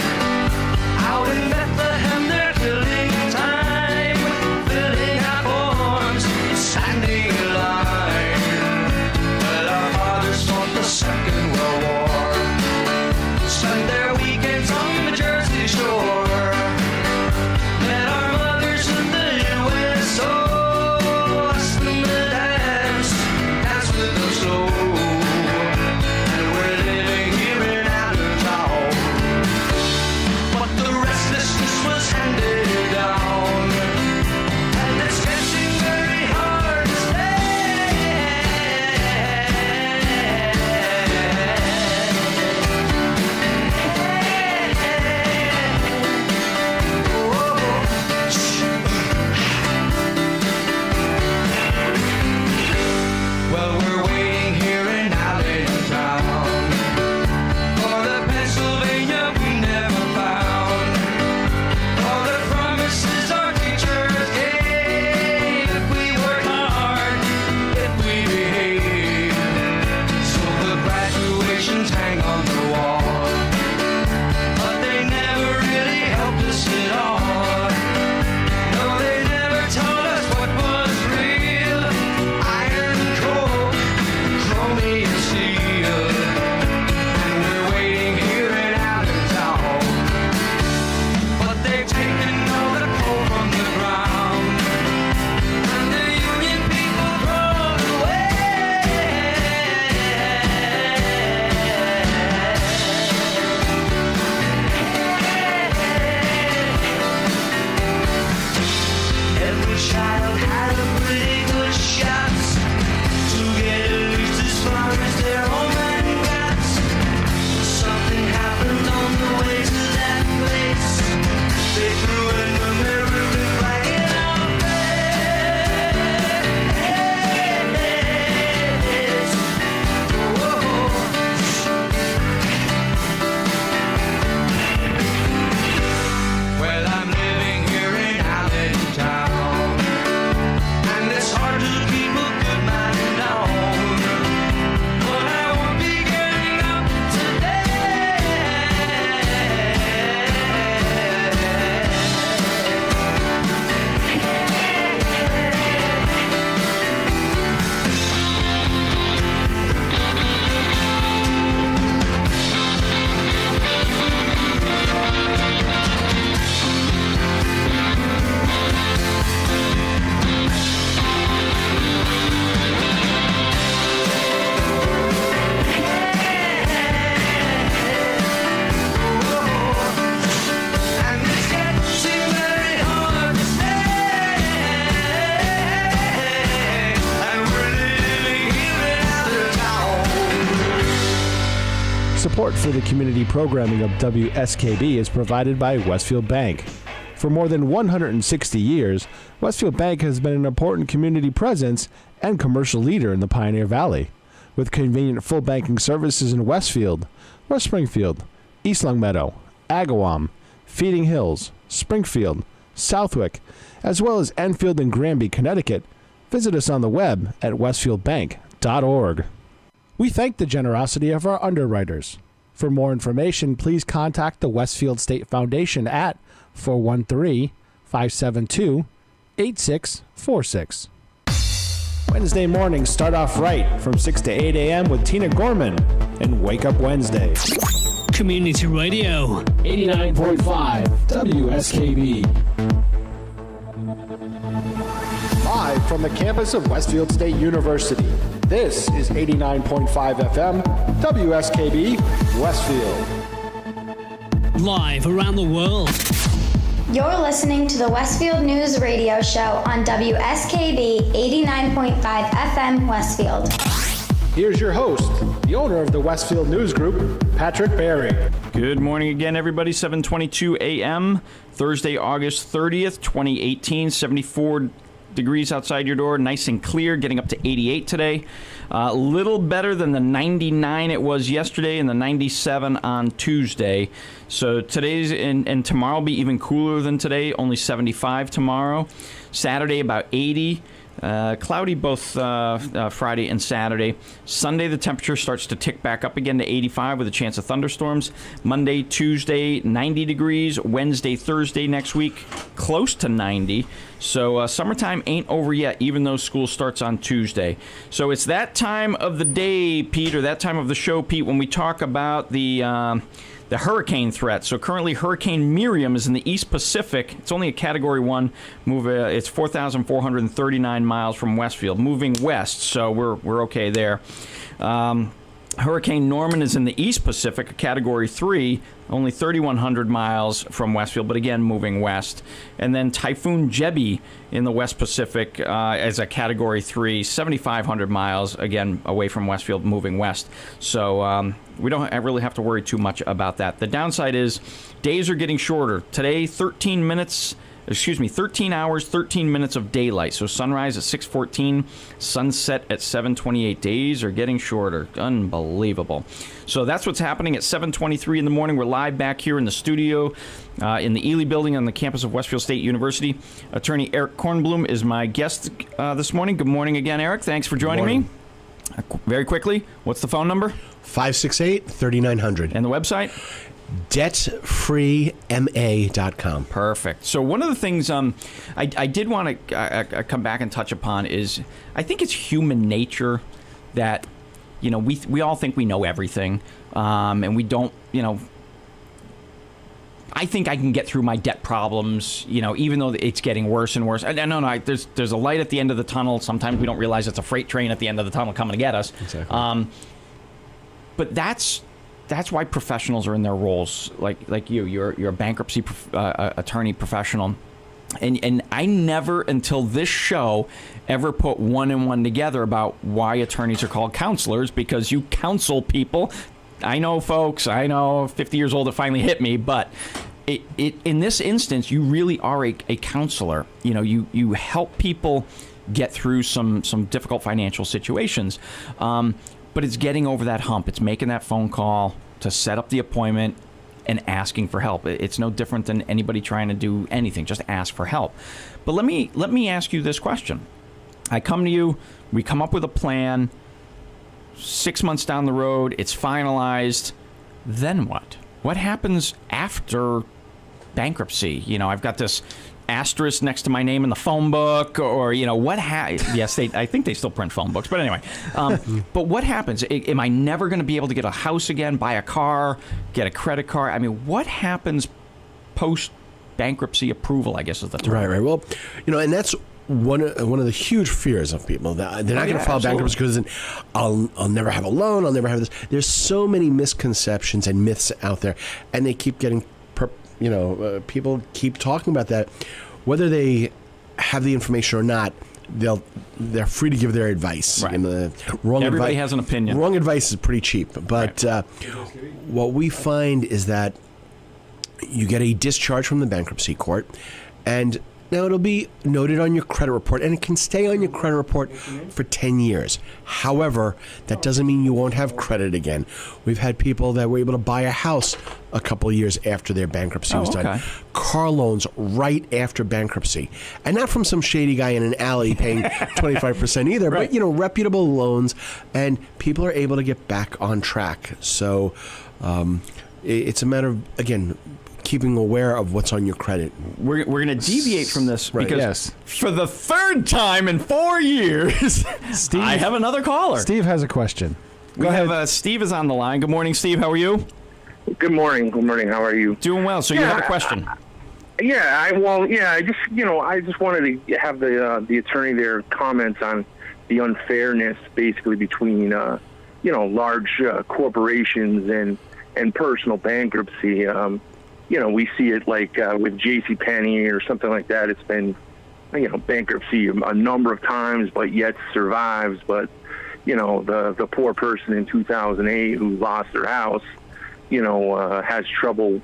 Out in Bethlehem, they're killing time, filling Support for the community programming of WSKB is provided by Westfield Bank. For more than 160 years, Westfield Bank has been an important community presence and commercial leader in the Pioneer Valley. With convenient full banking services in Westfield, West Springfield, East Longmeadow, Agawam, Feeding Hills, Springfield, Southwick, as well as Enfield and Granby, Connecticut, visit us on the web at westfieldbank.org. We thank the generosity of our underwriters. For more information, please contact the Westfield State Foundation at 413-572-8646. Wednesday mornings start off right from 6 to 8 a.m. with Tina Gorman and Wake Up Wednesday. Community Radio. 89.5 WSKB. Live from the campus of Westfield State University, this is 89.5 FM WSKB Westfield. Live around the world. You're listening to the Westfield News Radio Show on WSKB 89.5 FM Westfield. Here's your host, the owner of the Westfield News Group, Patrick Barry. Good morning again, everybody. 7:22 a.m., Thursday, August 30th, 2018, 74 degrees outside your door, nice and clear, getting up to 88 today. A little better than the 99 it was yesterday and the 97 on Tuesday. So today's and tomorrow will be even cooler than today, only 75 tomorrow. Saturday about 80. Cloudy both Friday and Saturday. Sunday, the temperature starts to tick back up again to 85 with a chance of thunderstorms. Monday, Tuesday, 90 degrees. Wednesday, Thursday next week, close to 90. So summertime ain't over yet, even though school starts on Tuesday. So it's that time of the day, Pete, or that time of the show, Pete, when we talk about the hurricane threat. So currently Hurricane Miriam is in the East Pacific. It's only a Category 1 move. It's 4,439 miles from Westfield, moving west, so we're okay there. Hurricane Norman is in the East Pacific, a Category 3, only 3,100 miles from Westfield, but again, moving west. And then Typhoon Jebi in the West Pacific as a Category 3, 7,500 miles, again, away from Westfield, moving west. So we don't really have to worry too much about that. The downside is days are getting shorter. Today, 13 hours, 13 minutes of daylight. So sunrise at 6:14, sunset at 7:28. Days are getting shorter. Unbelievable. So that's what's happening at 7:23 in the morning. We're live back here in the studio in the Ely building on the campus of Westfield State University. Attorney Eric Kornblum is my guest this morning. Good morning again, Eric. Thanks for joining me. Very quickly, what's the phone number? 568-3900. And the website? DebtFreeMA.com. Perfect. So one of the things I did want to come back and touch upon is I think it's human nature that, you know, we all think we know everything, and we don't, you know. I think I can get through my debt problems, you know, even though it's getting worse and worse. No, there's a light at the end of the tunnel. Sometimes we don't realize it's a freight train at the end of the tunnel coming to get us. Exactly. But that's why professionals are in their roles, like you. You're a bankruptcy attorney professional, and I never until this show ever put one and one together about why attorneys are called counselors, because you counsel people. I know, folks. I know, 50 years old, it finally hit me, but in this instance, you really are a counselor. You know, you help people get through some difficult financial situations. But it's getting over that hump. It's making that phone call to set up the appointment and asking for help. It's no different than anybody trying to do anything. Just ask for help. But let me ask you this question. I come to you. We come up with a plan. 6 months down the road, it's finalized. Then what? What happens after bankruptcy? You know, I've got this asterisk next to my name in the phone book, or, you know, yes, I think they still print phone books, but anyway. But what happens? Am I never going to be able to get a house again, buy a car, get a credit card? I mean, what happens post bankruptcy approval, I guess is the term. Right. Well, you know, and that's one of the huge fears of people, that they're not going to file bankruptcy because I'll never have a loan, I'll never have this. There's so many misconceptions and myths out there, and they keep getting, people keep talking about that, whether they have the information or not. they're free to give their advice. Right. And the Everybody has an opinion. Wrong advice is pretty cheap. But what we find is that you get a discharge from the bankruptcy court, and now it'll be noted on your credit report, and it can stay on your credit report for 10 years. However, that doesn't mean you won't have credit again. We've had people that were able to buy a house a couple of years after their bankruptcy was done. Car loans right after bankruptcy. And not from some shady guy in an alley paying 25% either, but, reputable loans, and people are able to get back on track. So it's a matter of, again, keeping aware of what's on your credit. We're going to deviate from this because for the third time in 4 years, Steve, I have another caller. Steve has a question. Go ahead. Steve is on the line. Good morning, Steve. How are you? Good morning. Good morning. How are you? Doing well. So you have a question. I just wanted to have the attorney there comments on the unfairness basically between large corporations and personal bankruptcy. We see it like with JCPenney or something like that. It's been, bankruptcy a number of times, but yet survives. But, the poor person in 2008 who lost their house, has trouble,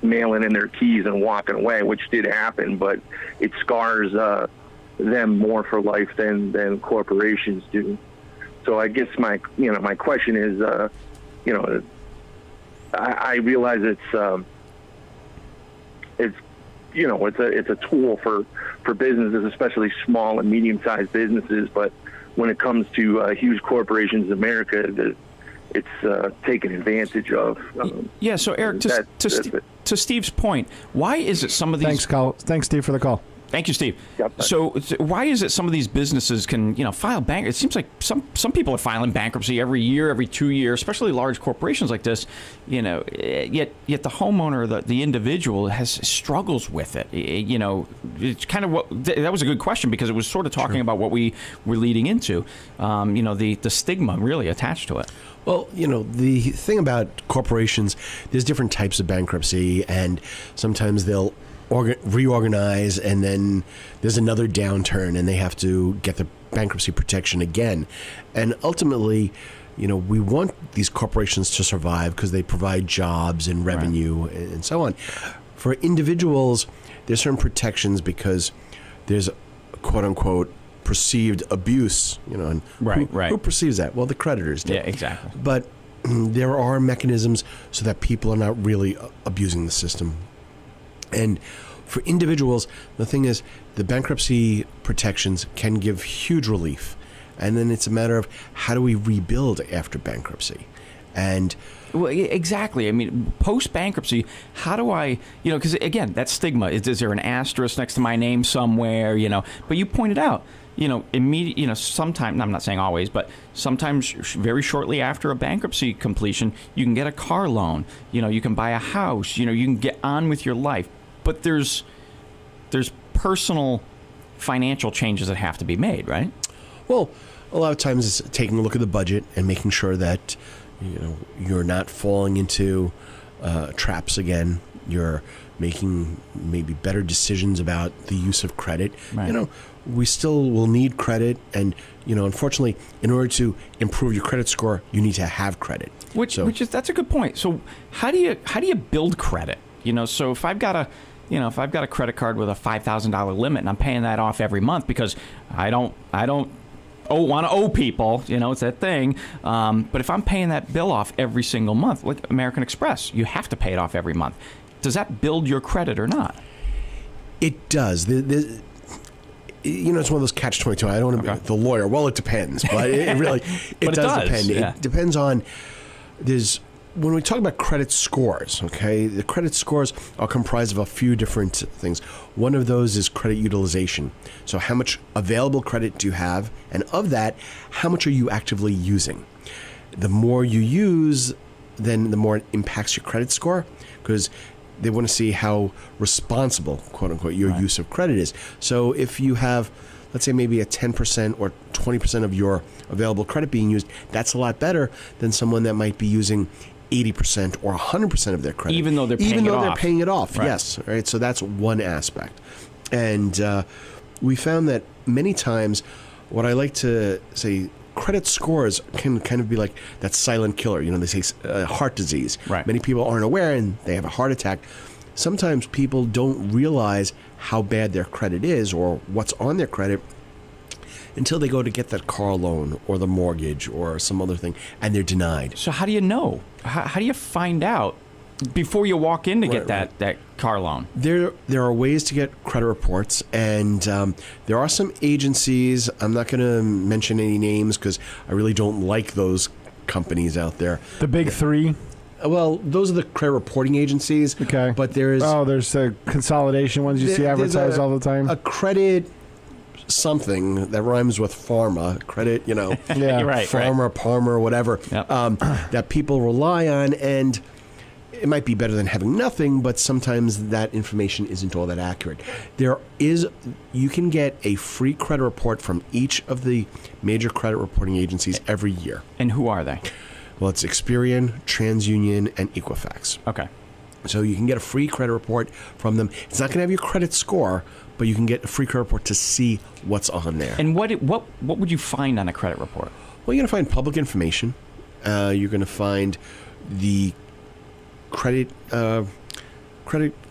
mailing in their keys and walking away, which did happen, but it scars them more for life than corporations do. So I guess my question is, I realize it's a tool for businesses, especially small and medium-sized businesses. But when it comes to huge corporations in America, it's taken advantage of. So Eric, to Steve's point, why is it some of these? Thanks, Steve, for the call. Thank you, Steve. So why is it some of these businesses can, file bankruptcy? It seems like some people are filing bankruptcy every year, every 2 years, especially large corporations like this. Yet the homeowner, the individual, has struggles with it. It's kind of that was a good question because it was sort of talking about what we were leading into. The stigma really attached to it. Well, the thing about corporations, there's different types of bankruptcy, and sometimes they'll reorganize, and then there's another downturn, and they have to get the bankruptcy protection again. And ultimately, we want these corporations to survive because they provide jobs and revenue and so on. For individuals, there's certain protections because there's quote unquote perceived abuse, and who perceives that? Well, the creditors do. Yeah, exactly. But there are mechanisms so that people are not really abusing the system. And for individuals, the thing is, the bankruptcy protections can give huge relief. And then it's a matter of how do we rebuild after bankruptcy? And exactly. I mean, post-bankruptcy, how do I, because again, that stigma, is there an asterisk next to my name somewhere, But you pointed out, sometimes, I'm not saying always, but sometimes very shortly after a bankruptcy completion, you can get a car loan, you can buy a house, you can get on with your life. But there's personal financial changes that have to be made, right? Well, a lot of times it's taking a look at the budget and making sure that you're not falling into traps again. You're making maybe better decisions about the use of credit. Right. We still will need credit, and unfortunately, in order to improve your credit score, you need to have credit. That's a good point. So how do you build credit? So if I've got a credit card with a $5,000 limit and I'm paying that off every month because I don't want to owe people, it's that thing. But if I'm paying that bill off every single month, like American Express, you have to pay it off every month. Does that build your credit or not? It does. It's one of those catch-22. I don't want to be the lawyer. Well, it depends, but it really does depend. Yeah. It depends on when we talk about credit scores, okay, the credit scores are comprised of a few different things. One of those is credit utilization. So how much available credit do you have? And of that, how much are you actively using? The more you use, then the more it impacts your credit score, because they want to see how responsible, quote unquote, your use of credit is. So if you have, let's say, maybe a 10% or 20% of your available credit being used, that's a lot better than someone that might be using 80% or 100% of their credit. Even though they're paying it off. Yes. Right. So that's one aspect. And we found that many times, what I like to say, credit scores can kind of be like that silent killer. You know, they say heart disease. Right. Many people aren't aware and they have a heart attack. Sometimes people don't realize how bad their credit is or what's on their credit until they go to get that car loan or the mortgage or some other thing, and they're denied. So how do you know? How do you find out before you walk in to get that car loan? There are ways to get credit reports, and there are some agencies. I'm not going to mention any names because I really don't like those companies out there. The big three? Well, those are the credit reporting agencies. Okay. But there's the consolidation ones you see advertised all the time? A credit something that rhymes with pharma, credit, you know, Yeah. Right, Farmer, Palmer, whatever, Yep. that people rely on, and it might be better than having nothing, but sometimes that information isn't all that accurate. You can get a free credit report from each of the major credit reporting agencies every year. And who are they? Well, it's Experian, TransUnion, and Equifax. Okay. So you can get a free credit report from them. It's not going to have your credit score, but you can get a free credit report to see what's on there. And what would you find on a credit report? Well, you're going to find public information. You're going to find the credit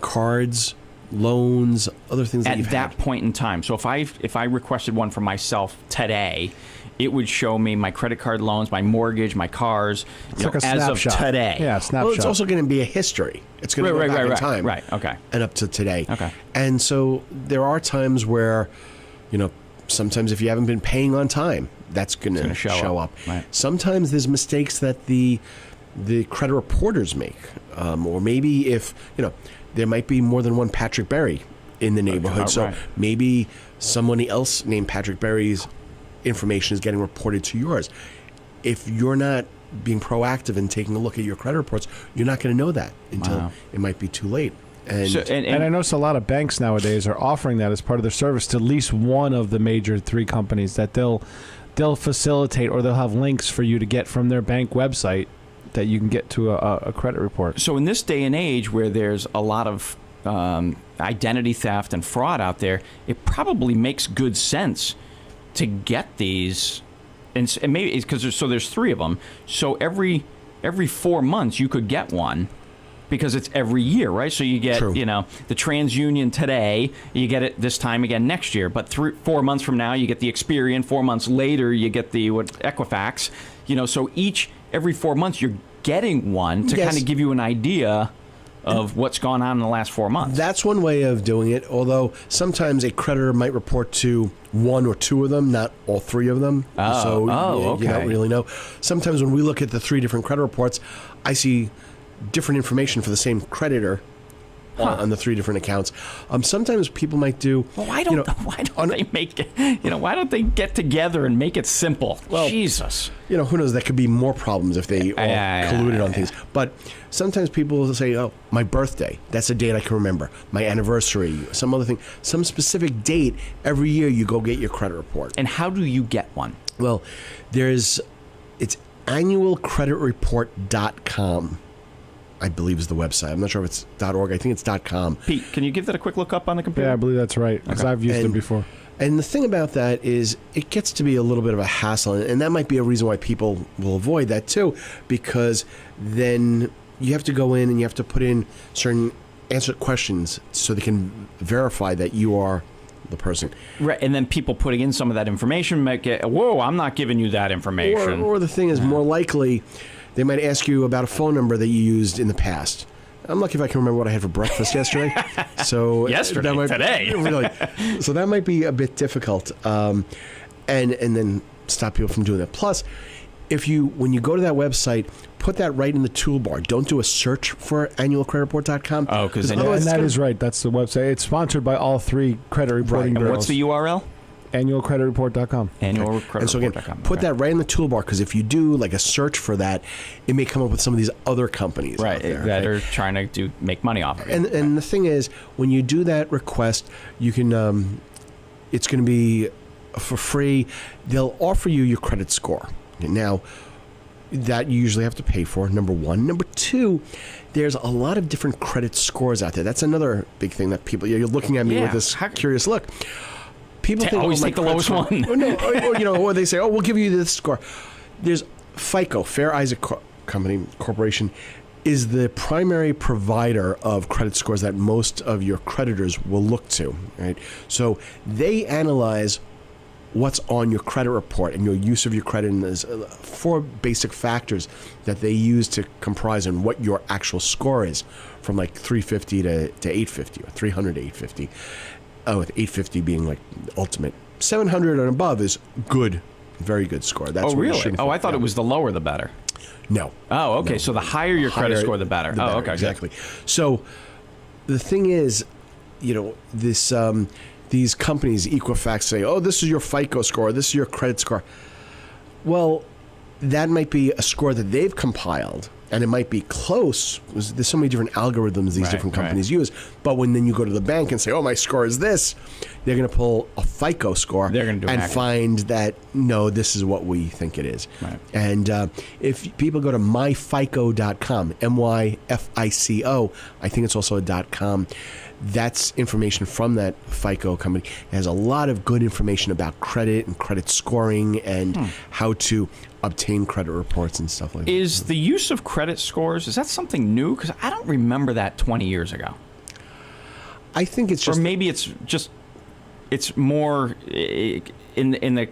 cards, loans, other things that At you've that had. point in time. So if I requested one for myself today, it would show me my credit card loans, my mortgage, my cars, It's you like know, a as snapshot. of today. Yeah, snapshot. Well, it's also going to be a history. It's going to go back in time. Right, okay. And up to today. Okay. And so there are times where, you know, sometimes if you haven't been paying on time, that's going to show up. Right. Sometimes there's mistakes that the credit reporters make. Or maybe if, you know, there might be more than one Patrick Berry in the neighborhood. So right. maybe somebody else named Patrick Berry's information is getting reported to yours. If you're not being proactive and taking a look at your credit reports, you're not going to know that until it might be too late. And, And I notice a lot of banks nowadays are offering that as part of their service to at least one of the major three companies, that they'll facilitate or they'll have links for you to get from their bank website that you can get to a credit report. So in this day and age where there's a lot of identity theft and fraud out there, it probably makes good sense to get these, and maybe it's because there's three of them. So every 4 months you could get one, because it's every year, right? So you get, you know, the TransUnion today, you get it this time again next year. But 4 months from now, you get the Experian. 4 months later, you get the Equifax. You know, so every 4 months you're getting one to kind of give you an idea of what's gone on in the last 4 months. That's one way of doing it, although sometimes a creditor might report to one or two of them, not all three of them. Okay. You don't really know. Sometimes when we look at the three different credit reports, I see different information for the same creditor on the three different accounts. Sometimes people might do. Well, why don't they make it? You know, why don't they get together and make it simple? Well, Jesus. You know, who knows? That could be more problems if they all colluded on things. But sometimes people will say, "Oh, my birthday. That's a date I can remember. My anniversary. Some other thing. Some specific date every year. You go get your credit report." And how do you get one? Well, it's annualcreditreport.com. I believe is the website. I'm not sure if it's .org. I think it's .com. Pete, can you give that a quick look up on the computer? Yeah, I believe that's right, because I've used it before. And the thing about that is it gets to be a little bit of a hassle, and that might be a reason why people will avoid that too, because then you have to go in and you have to put in certain answer questions so they can verify that you are the person. Right, and then people putting in some of that information make it, whoa, I'm not giving you that information. Or the thing is, more likely, they might ask you about a phone number that you used in the past. I'm lucky if I can remember what I had for breakfast yesterday. So today. Really, so that might be a bit difficult, and then stop people from doing that. Plus, when you go to that website, put that right in the toolbar. Don't do a search for annualcreditreport.com. Oh, because and that is right. That's the website. It's sponsored by all three credit reporting bureaus. And what's the URL? Annualcreditreport.com. Annualcreditreport.com. And so again, put that right in the toolbar, because if you do like a search for that, it may come up with some of these other companies out there, that are trying to make money off of it. And the thing is, when you do that request, you can it's going to be for free. They'll offer you your credit score. Now, that you usually have to pay for, number one. Number two, there's a lot of different credit scores out there. That's another big thing that people, you're looking at me with this curious look. People think always my take the credit lowest score- one. Or no, or they say, we'll give you this score. There's FICO, Fair Isaac Corporation, is the primary provider of credit scores that most of your creditors will look to, right? So they analyze what's on your credit report and your use of your credit, and there's 4 basic factors that they use to comprise on what your actual score is, from like 350 to 850, or 300 to 850, with 850 being like ultimate. 700 and above is good, very good score. That's Oh, what you're really? shooting Oh, for. I thought it was the lower the better. No. Oh, okay. No. So the higher your credit Higher score, the better. Oh, okay. Exactly. So the thing is, this these companies, Equifax, say, oh, this is your FICO score, this is your credit score. Well, that might be a score that they've compiled, and it might be close. There's so many different algorithms these different companies use. But when then you go to the bank and say, oh, my score is this, they're going to pull a FICO score They're gonna do and an find that, no, this is what we think it is. Right. And if people go to myfico.com, MYFICO, I think it's also a .com, that's information from that FICO company. It has a lot of good information about credit and credit scoring and how to obtain credit reports and stuff like that. Is the use of credit scores, is that something new? Because I don't remember that 20 years ago. I think it's just... Or maybe it's more in the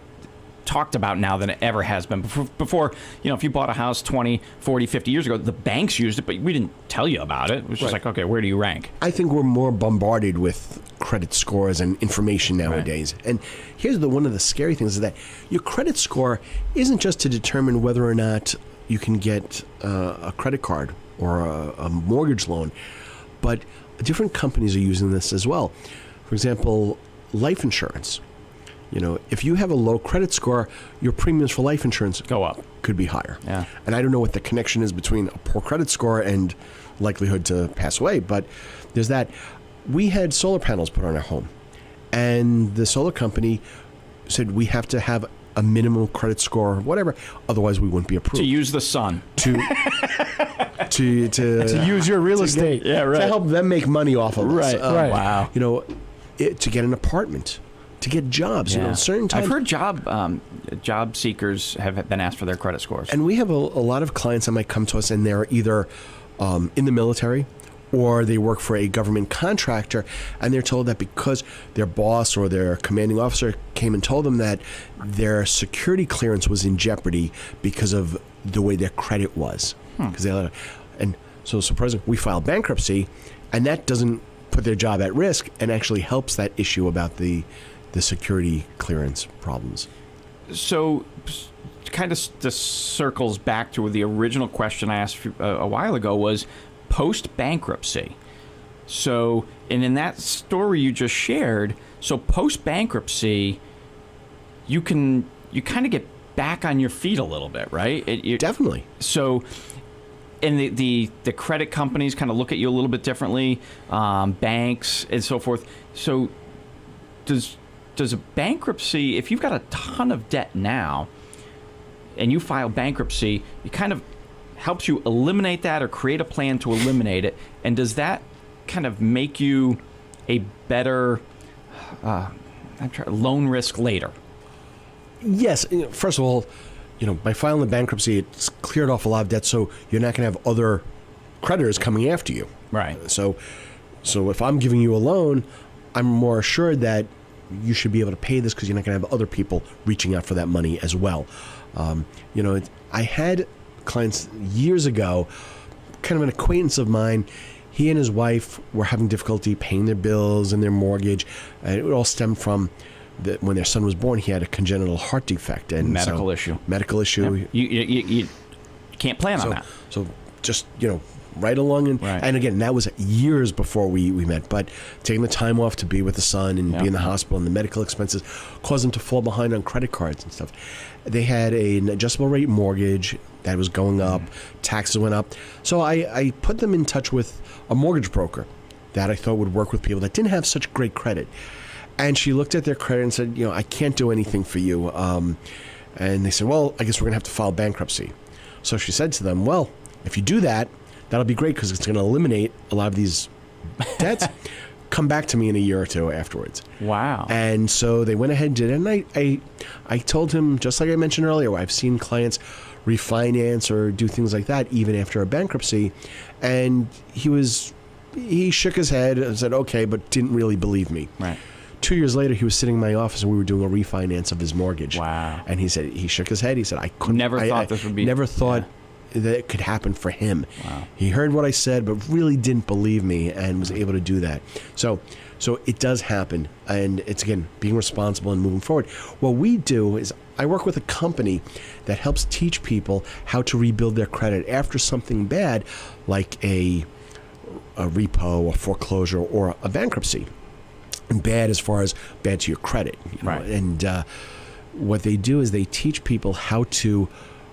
talked about now than it ever has been. Before, if you bought a house 20, 40, 50 years ago, the banks used it, but we didn't tell you about it. It was just like, okay, where do you rank? I think we're more bombarded with credit scores and information nowadays. Right. And here's one of the scary things is that your credit score isn't just to determine whether or not you can get a credit card or a mortgage loan, but different companies are using this as well. For example, life insurance. If you have a low credit score, your premiums for life insurance go up, could be higher. Yeah. And I don't know what the connection is between a poor credit score and likelihood to pass away, but there's that. We had solar panels put on our home, and the solar company said we have to have a minimum credit score, whatever, otherwise we wouldn't be approved. To use the sun. To use your real estate. Yeah, right. To help them make money off of us. Right, right. Wow. To get an apartment, to get jobs. Yeah. Certain times. I've heard job seekers have been asked for their credit scores. And we have a lot of clients that might come to us, and they're either in the military or they work for a government contractor, and they're told that because their boss or their commanding officer came and told them that their security clearance was in jeopardy because of the way their credit was. And so we file bankruptcy, and that doesn't put their job at risk and actually helps that issue about the security clearance problems. So kind of this circles back to the original question I asked a while ago was post-bankruptcy. So, and in that story you just shared, so post-bankruptcy, you kind of get back on your feet a little bit, right? Definitely. So, and the credit companies kind of look at you a little bit differently, banks and so forth. So does a bankruptcy, if you've got a ton of debt now and you file bankruptcy, it kind of helps you eliminate that or create a plan to eliminate it. And does that kind of make you a better loan risk later? Yes. First of all, by filing the bankruptcy, it's cleared off a lot of debt, so you're not going to have other creditors coming after you. Right. So if I'm giving you a loan, I'm more assured that you should be able to pay this because you're not going to have other people reaching out for that money as well. I had clients years ago, kind of an acquaintance of mine. He and his wife were having difficulty paying their bills and their mortgage. And it all stemmed from when their son was born, he had a congenital heart defect. And medical issue. Yep. You can't plan on that. So just, right along. And again, that was years before we met. But taking the time off to be with the son and be in the hospital and the medical expenses caused them to fall behind on credit cards and stuff. They had an adjustable rate mortgage that was going up. Taxes went up. So I put them in touch with a mortgage broker that I thought would work with people that didn't have such great credit. And she looked at their credit and said, I can't do anything for you. And they said, well, I guess we're going to have to file bankruptcy. So she said to them, well, if you do that, that'll be great because it's going to eliminate a lot of these debts. come back to me in a year or two afterwards. Wow. And so they went ahead and did it. And I told him, just like I mentioned earlier, I've seen clients refinance or do things like that even after a bankruptcy. And he shook his head and said, okay, but didn't really believe me. Right. 2 years later, he was sitting in my office and we were doing a refinance of his mortgage. Wow. And he said, he shook his head. He said, I couldn't. Never thought this would be. Never thought that it could happen for him. Wow. He heard what I said, but really didn't believe me and was able to do that. So it does happen. And it's, again, being responsible and moving forward. What we do is I work with a company that helps teach people how to rebuild their credit after something bad, like a repo, a foreclosure, or a bankruptcy. And bad as far as bad to your credit. Right. And what they do is they teach people how to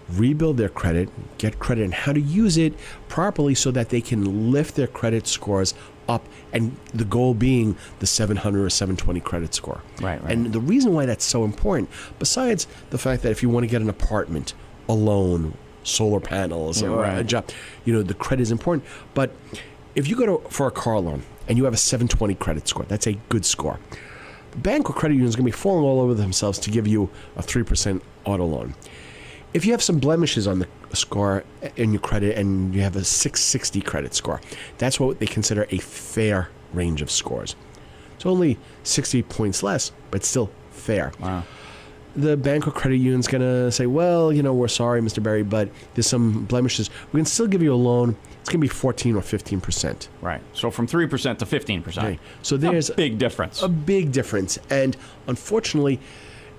rebuild their credit, get credit, and how to use it properly so that they can lift their credit scores up, and the goal being the 700 or 720 credit score. Right. And the reason why that's so important, besides the fact that if you want to get an apartment, a loan, solar panels, or a job, the credit is important. But if you go for a car loan and you have a 720 credit score, that's a good score. The bank or credit union is going to be falling all over themselves to give you a 3% auto loan. If you have some blemishes on the score in your credit and you have a 660 credit score, that's what they consider a fair range of scores. It's only 60 points less, but still fair. Wow. The bank or credit union is going to say, well, we're sorry, Mr. Berry, but there's some blemishes. We can still give you a loan. It's going to be 14 or 15%. Right. So from 3% to 15%. Okay. So there's a big difference. A big difference. And unfortunately,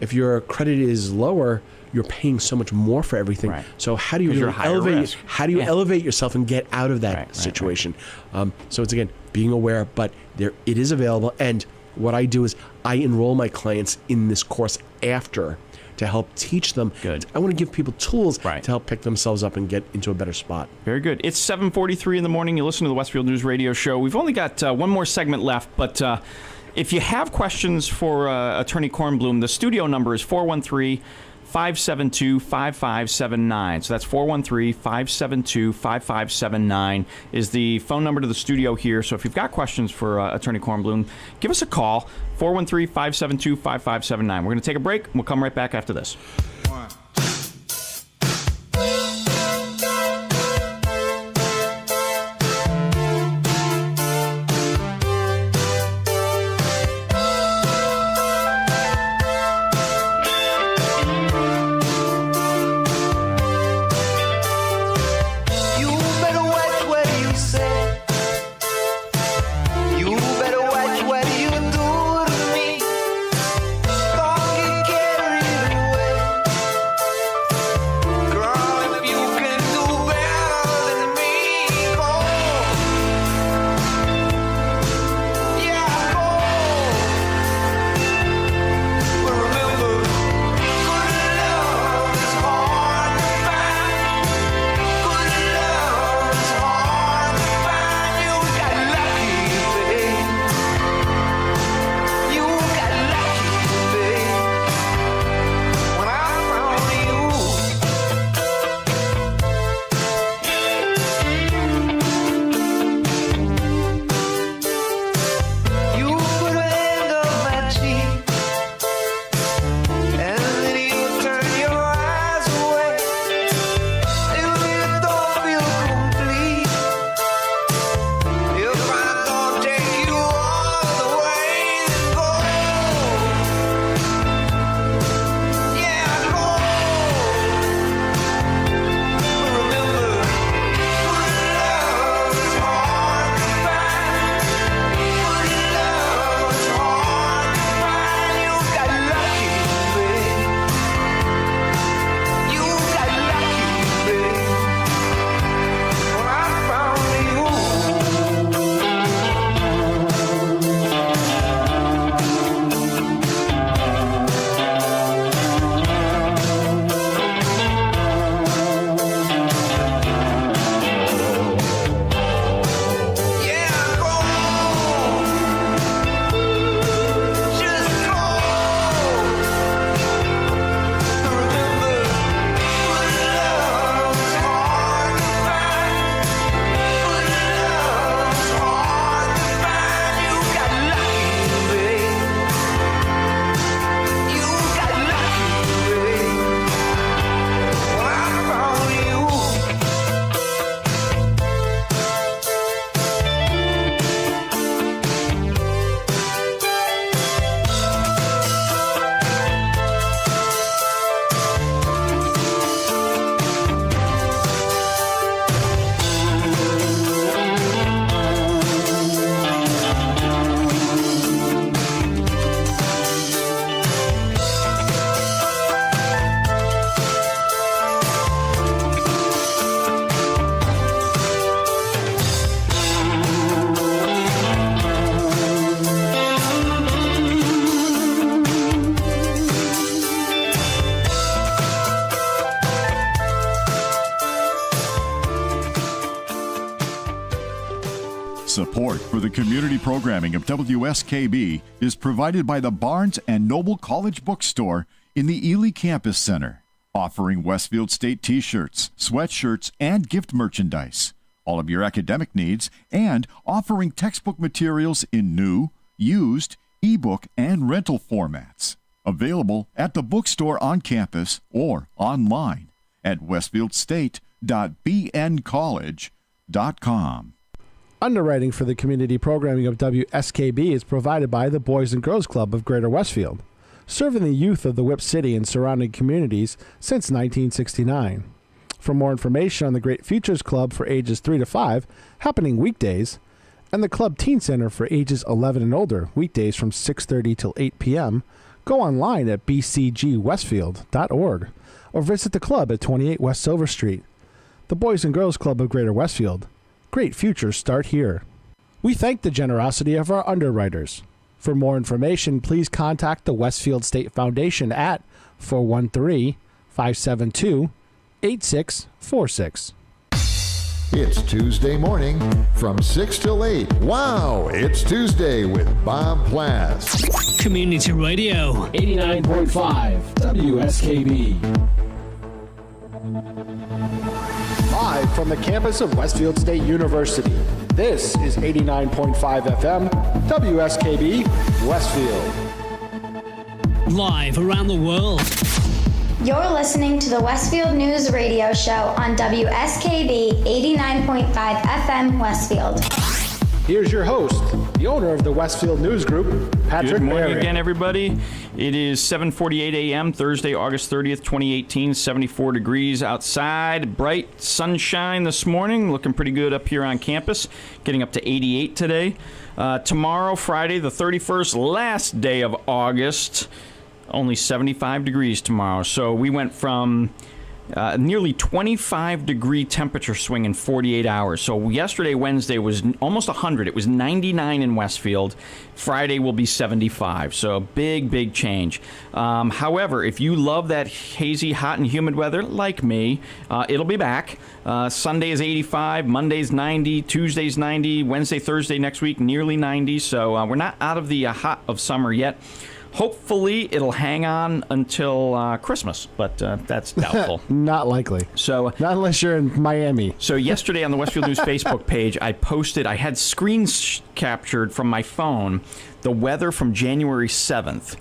if your credit is lower, you're paying so much more for everything. Right. So how do you You're higher risk. elevate yourself and get out of that situation? So it's, again, being aware, but it is available. And what I do is I enroll my clients in this course after to help teach them. Good. I want to give people tools to help pick themselves up and get into a better spot. Very good. It's 7:43 in the morning. You listen to the Westfield News Radio Show. We've only got one more segment left, but if you have questions for Attorney Kornblum, the studio number is 413-572-5579. So that's 413-572-5579 is the phone number to the studio here. So if you've got questions for Attorney Kornblum, give us a call, 413-572-5579. We're going to take a break, and we'll come right back after this. Support for the community programming of WSKB is provided by the Barnes & Noble College Bookstore in the Ely Campus Center, offering Westfield State t-shirts, sweatshirts, and gift merchandise, all of your academic needs, and offering textbook materials in new, used, ebook, and rental formats. Available at the bookstore on campus or online at westfieldstate.bncollege.com. Underwriting for the community programming of WSKB is provided by the Boys and Girls Club of Greater Westfield, serving the youth of the Whip City and surrounding communities since 1969. For more information on the Great Futures Club for ages 3 to 5, happening weekdays, and the Club Teen Center for ages 11 and older, weekdays from 6:30 till 8 p.m., go online at bcgwestfield.org or visit the club at 28 West Silver Street. The Boys and Girls Club of Greater Westfield. Great futures start here. We thank the generosity of our underwriters. For more information, please contact the Westfield State Foundation at 413-572-8646. It's Tuesday morning from 6 till 8. Wow, it's Tuesday with Bob Plass. Community Radio. 89.5 WSKB. Live from the campus of Westfield State University, this is 89.5 FM WSKB Westfield. Live around the world. You're listening to the Westfield News Radio Show on WSKB 89.5 FM Westfield. Here's your host, the owner of the Westfield News Group, Patrick Good morning Berry. again, everybody. It is 7:48 a.m., Thursday, August 30th, 2018, 74 degrees outside. Bright sunshine this morning, looking pretty good up here on campus, getting up to 88 today. Tomorrow, Friday, the 31st, last day of August, only 75 degrees tomorrow. So we went from nearly 25-degree temperature swing in 48 hours. So yesterday, Wednesday, was almost 100. It was 99 in Westfield. Friday will be 75. So big, big change. However, if you love that hazy, hot, and humid weather, like me, it'll be back. Sunday is 85, Monday's 90, Tuesday's 90, Wednesday, Thursday next week, nearly 90. So we're not out of the hot of summer yet. Hopefully, it'll hang on until Christmas, but that's doubtful. Not likely. So, not unless you're in Miami. So yesterday on the Westfield News Facebook page, I had screens captured from my phone, the weather from January 7th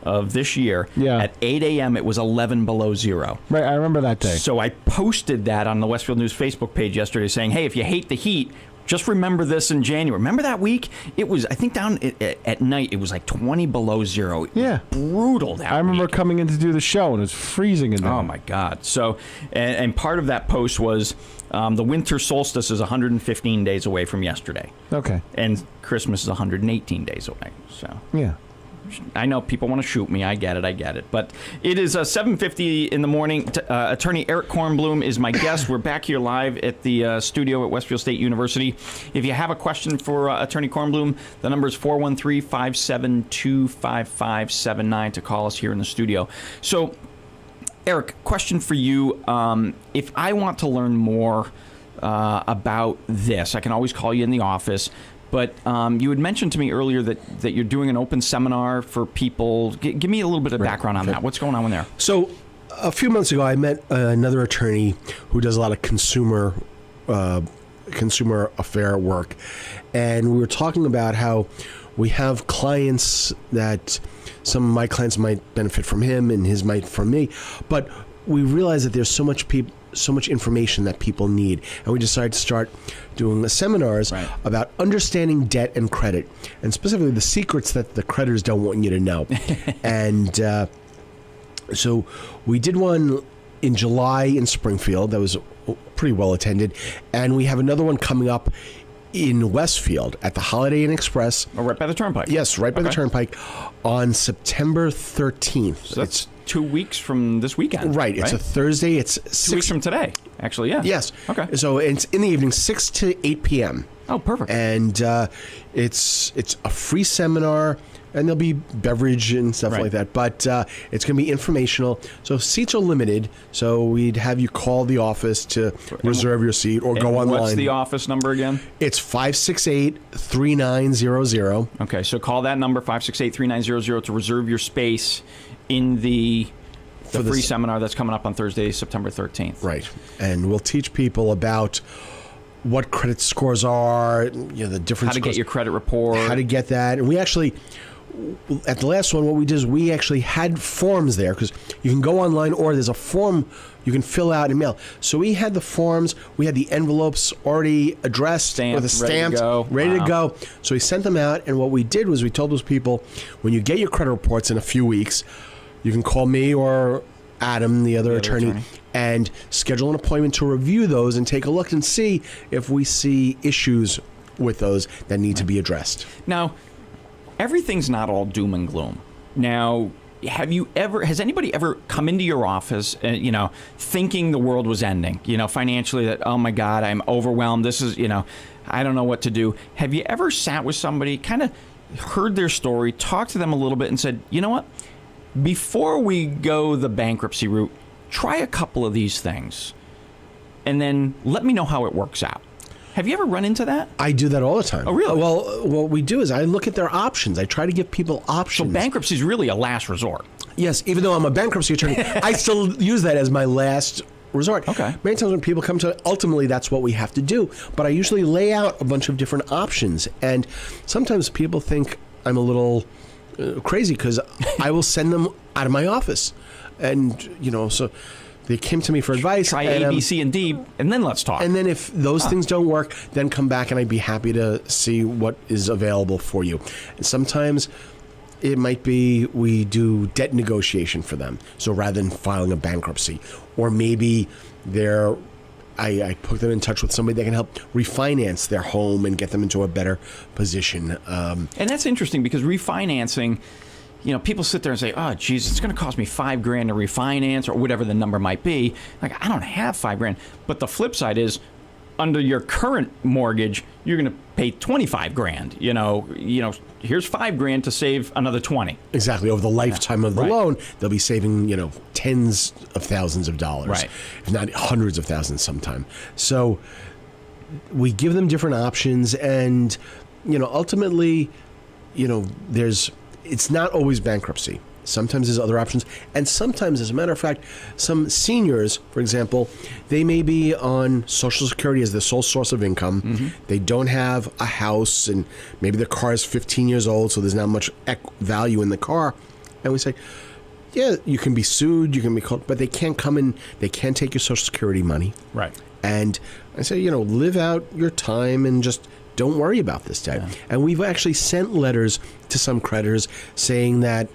of this year. Yeah. At 8 a.m., it was 11 below zero. Right, I remember that day. So I posted that on the Westfield News Facebook page yesterday saying, hey, if you hate the heat, just remember this in January. Remember that week? It was, I think, down at night, it was like 20 below zero. Yeah. Brutal that I remember week. coming in to do the show, and it was freezing in there. Oh, my God. So, and part of that post was the winter solstice is 115 days away from yesterday. Okay. And Christmas is 118 days away. So, yeah. I know people want to shoot me. I get it. But it is 7:50 in the morning. Attorney Eric Kornblum is my guest. We're back here live at the studio at Westfield State University. If you have a question for Attorney Kornblum, the number is 413-572-5579 to call us here in the studio. So, Eric, question for you. If I want to learn more about this, I can always call you in the office. But you had mentioned to me earlier that you're doing an open seminar for people. Give me a little bit of background on that. What's going on there? So a few months ago, I met another attorney who does a lot of consumer affair work. And we were talking about how we have clients that some of my clients might benefit from him and his might from me. But we realize that there's so much information that people need, and we decided to start doing the seminars about understanding debt and credit, and specifically the secrets that the creditors don't want you to know. And so we did one in July in Springfield that was pretty well attended, and we have another one coming up in Westfield at the Holiday Inn Express. Oh, right by the Turnpike. Yes, right by the Turnpike on September 13th. So that's 2 weeks from this weekend. Right. It's a Thursday. It's 2 weeks from today, actually, yeah. Yes. Okay. So it's in the evening, 6 to 8 p.m. Oh, perfect. And it's a free seminar. and there'll be beverage and stuff like that. But it's going to be informational. So seats are limited. So we'd have you call the office to reserve your seat or go online. What's the office number again? It's 568-3900. Okay, so call that number, 568-3900, to reserve your space in the free seminar that's coming up on Thursday, September 13th. Right. And we'll teach people about what credit scores are, the different how to get your credit report, how to get that. And we actually, at the last one, what we did is we actually had forms there, because you can go online or there's a form you can fill out and mail. So we had the forms, we had the envelopes already addressed with a stamp, ready to go. So we sent them out, and what we did was we told those people, when you get your credit reports in a few weeks, you can call me or Adam, the other attorney, and schedule an appointment to review those and take a look and see if we see issues with those that need to be addressed. Now, everything's not all doom and gloom. Now, has anybody ever come into your office, thinking the world was ending, financially, that, oh my God, I'm overwhelmed. This is, I don't know what to do. Have you ever sat with somebody, kind of heard their story, talked to them a little bit and said, you know what? Before we go the bankruptcy route, try a couple of these things, and then let me know how it works out. Have you ever run into that? I do that all the time. Oh, really? Well, what we do is I look at their options. I try to give people options. So bankruptcy is really a last resort. Yes, even though I'm a bankruptcy attorney, I still use that as my last resort. Okay. Many times when people come to, ultimately that's what we have to do. But I usually lay out a bunch of different options, and sometimes people think I'm a little crazy because I will send them out of my office, and so they came to me for advice. Try A, B, C, and D, and then let's talk. And then if those things don't work, then come back and I'd be happy to see what is available for you. And sometimes it might be we do debt negotiation for them, so rather than filing a bankruptcy, or maybe I put them in touch with somebody that can help refinance their home and get them into a better position. And that's interesting, because refinancing, people sit there and say, oh, geez, it's going to cost me $5,000 to refinance, or whatever the number might be. Like, I don't have $5,000. But the flip side is, under your current mortgage, you're going to pay $25,000. Here's $5,000 to save another $20,000. Exactly. Over the lifetime of the loan, they'll be saving, tens of thousands of dollars, if not hundreds of thousands sometime. So we give them different options, and, ultimately, it's not always bankruptcy. Sometimes there's other options. And sometimes, as a matter of fact, some seniors, for example, they may be on Social Security as their sole source of income. Mm-hmm. They don't have a house, and maybe their car is 15 years old, so there's not much value in the car. And we say, yeah, you can be sued, you can be called, but they can't come in, they can't take your Social Security money. Right. And I say, live out your time and just don't worry about this debt. Yeah. And we've actually sent letters to some creditors saying that,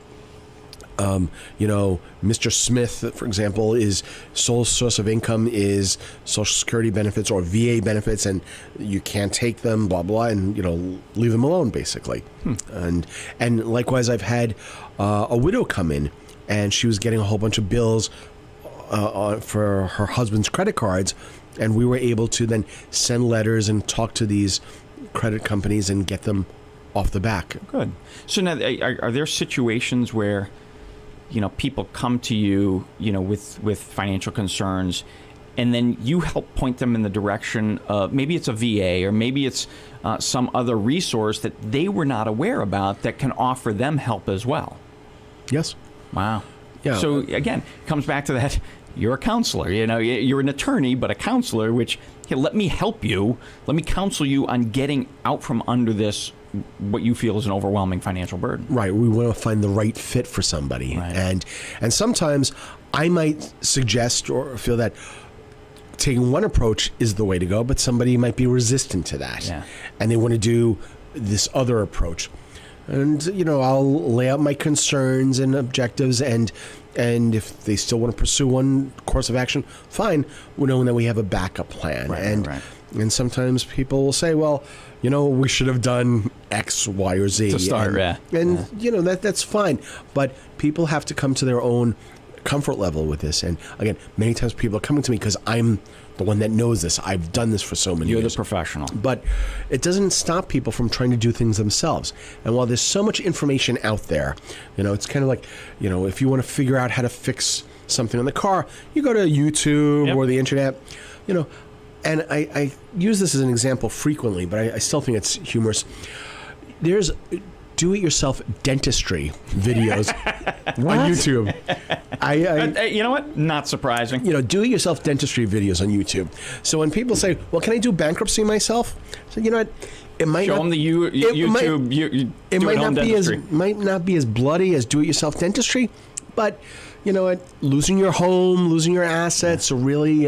Mr. Smith, for example, is sole source of income is Social Security benefits or VA benefits, and you can't take them, blah, blah, and, leave them alone, basically. And likewise, I've had a widow come in, and she was getting a whole bunch of bills for her husband's credit cards, and we were able to then send letters and talk to these credit companies and get them off the back. Good. So now, are there situations where people come to you, with financial concerns, and then you help point them in the direction of, maybe it's a VA, or maybe it's some other resource that they were not aware about that can offer them help as well? Yes. Wow. Yeah. So again, it comes back to that. You're a counselor. You're an attorney, but a counselor, which, let me help you. Let me counsel you on getting out from under this, what you feel is an overwhelming financial burden. Right. We want to find the right fit for somebody. Right. And sometimes I might suggest or feel that taking one approach is the way to go, but somebody might be resistant to that. Yeah. And they want to do this other approach. And, I'll lay out my concerns and objectives, and if they still want to pursue one course of action, fine, knowing that we have a backup plan. And sometimes people will say, well, we should have done X, Y, or Z. To start, that's fine. But people have to come to their own comfort level with this. And again, many times people are coming to me because I'm the one that knows this. I've done this for so many years. You're the professional. But it doesn't stop people from trying to do things themselves. And while there's so much information out there, it's kind of like, if you want to figure out how to fix something on the car, you go to YouTube or the internet, and I use this as an example frequently, but I still think it's humorous. There's do-it-yourself dentistry videos on YouTube. You know what? Not surprising. Do-it-yourself dentistry videos on YouTube. So when people say, "Well, can I do bankruptcy myself?" So you know what? It might show not, them the YouTube. It might not be as bloody as do-it-yourself dentistry, but you know what? Losing your home, losing your assets, or really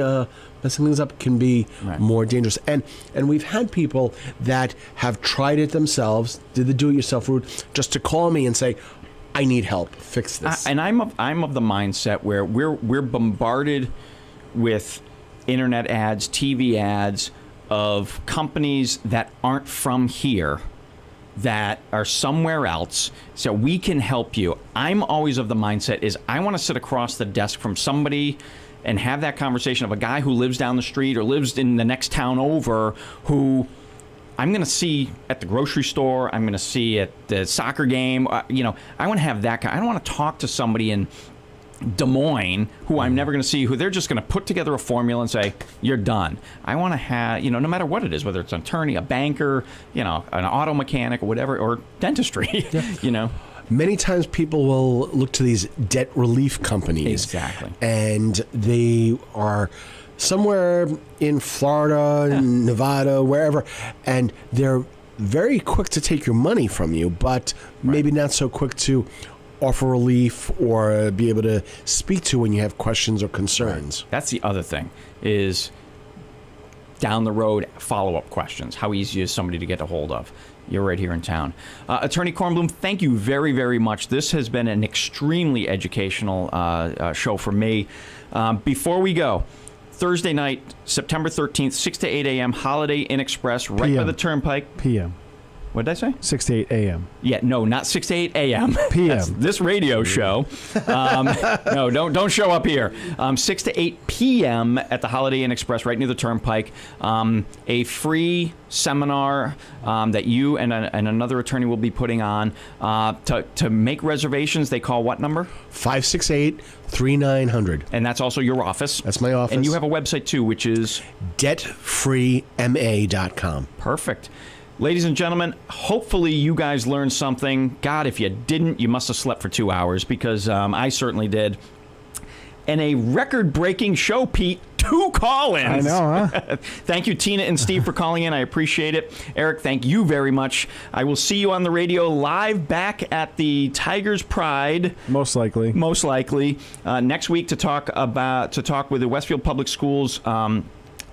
messing things up can be more dangerous. And we've had people that have tried it themselves, did the do-it-yourself route, just to call me and say, "I need help. Fix this." And I'm of the mindset where we're bombarded with internet ads, TV ads of companies that aren't from here, that are somewhere else, so we can help you. I'm always of the mindset is I want to sit across the desk from somebody and have that conversation of a guy who lives down the street or lives in the next town over, who I'm going to see at the grocery store, I'm going to see at the soccer game. I want to have that guy. I don't want to talk to somebody in Des Moines who I'm never going to see, who they're just going to put together a formula and say, "You're done." I want to have, no matter what it is, whether it's an attorney, a banker, an auto mechanic or whatever, or dentistry, Many times people will look to these debt relief companies. Exactly. And they are somewhere in Florida, Nevada, wherever, and they're very quick to take your money from you, but maybe not so quick to offer relief or be able to speak to when you have questions or concerns. That's the other thing, is down the road follow-up questions. How easy is somebody to get a hold of? You're right here in town. Attorney Kornblum, thank you very, very much. This has been an extremely educational show for me. Before we go, Thursday night, September 13th, 6 to 8 a.m., Holiday Inn Express, right by the Turnpike. PM. What did I say? 6 to 8 a.m. Yeah, no, not 6 to 8 a.m. PM. That's this radio show. No, don't show up here. 6 to 8 p.m. at the Holiday Inn Express, right near the Turnpike. A free seminar that you and another attorney will be putting on. To make reservations, they call what number? 568-3900. And that's also your office. That's my office. And you have a website, too, which is? debtfreema.com. Perfect. Ladies and gentlemen, hopefully you guys learned something. God, if you didn't, you must have slept for 2 hours, because I certainly did. And a record-breaking show, Pete. 2 call-ins. I know, huh? Thank you, Tina and Steve, for calling in. I appreciate it. Eric, thank you very much. I will see you on the radio live back at the Tigers Pride. Most likely. Next week to talk with the Westfield Public Schools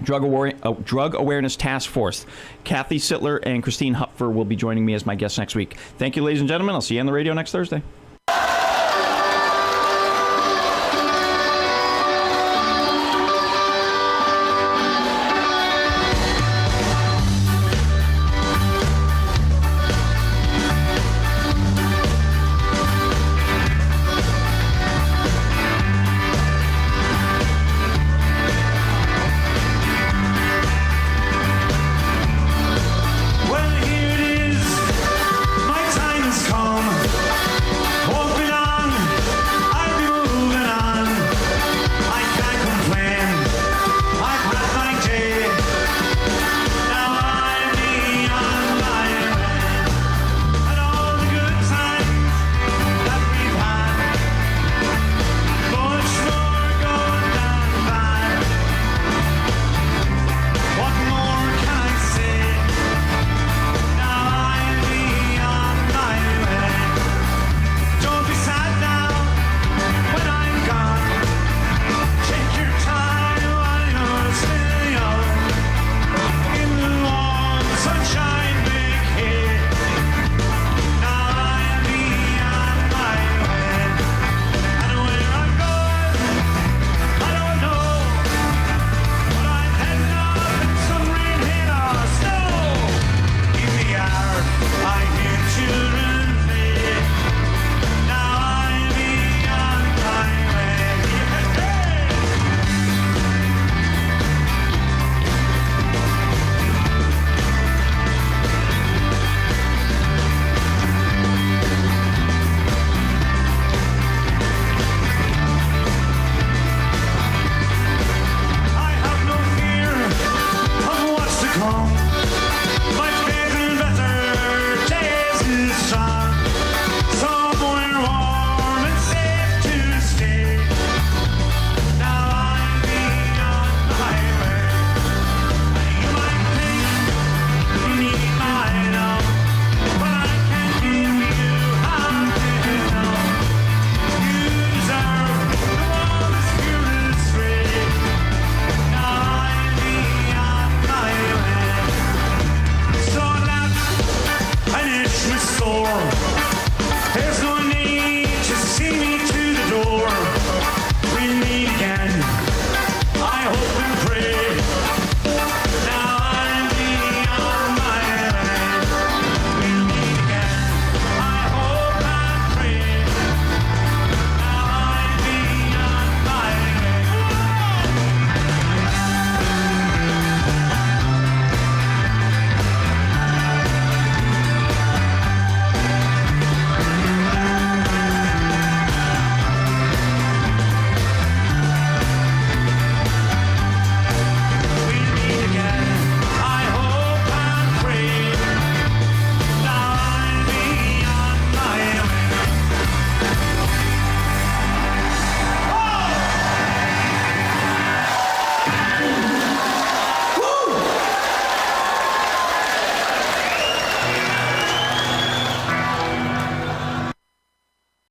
Drug Awareness Task Force. Kathy Sittler and Christine Hupfer will be joining me as my guests next week. Thank you, ladies and gentlemen. I'll see you on the radio next Thursday.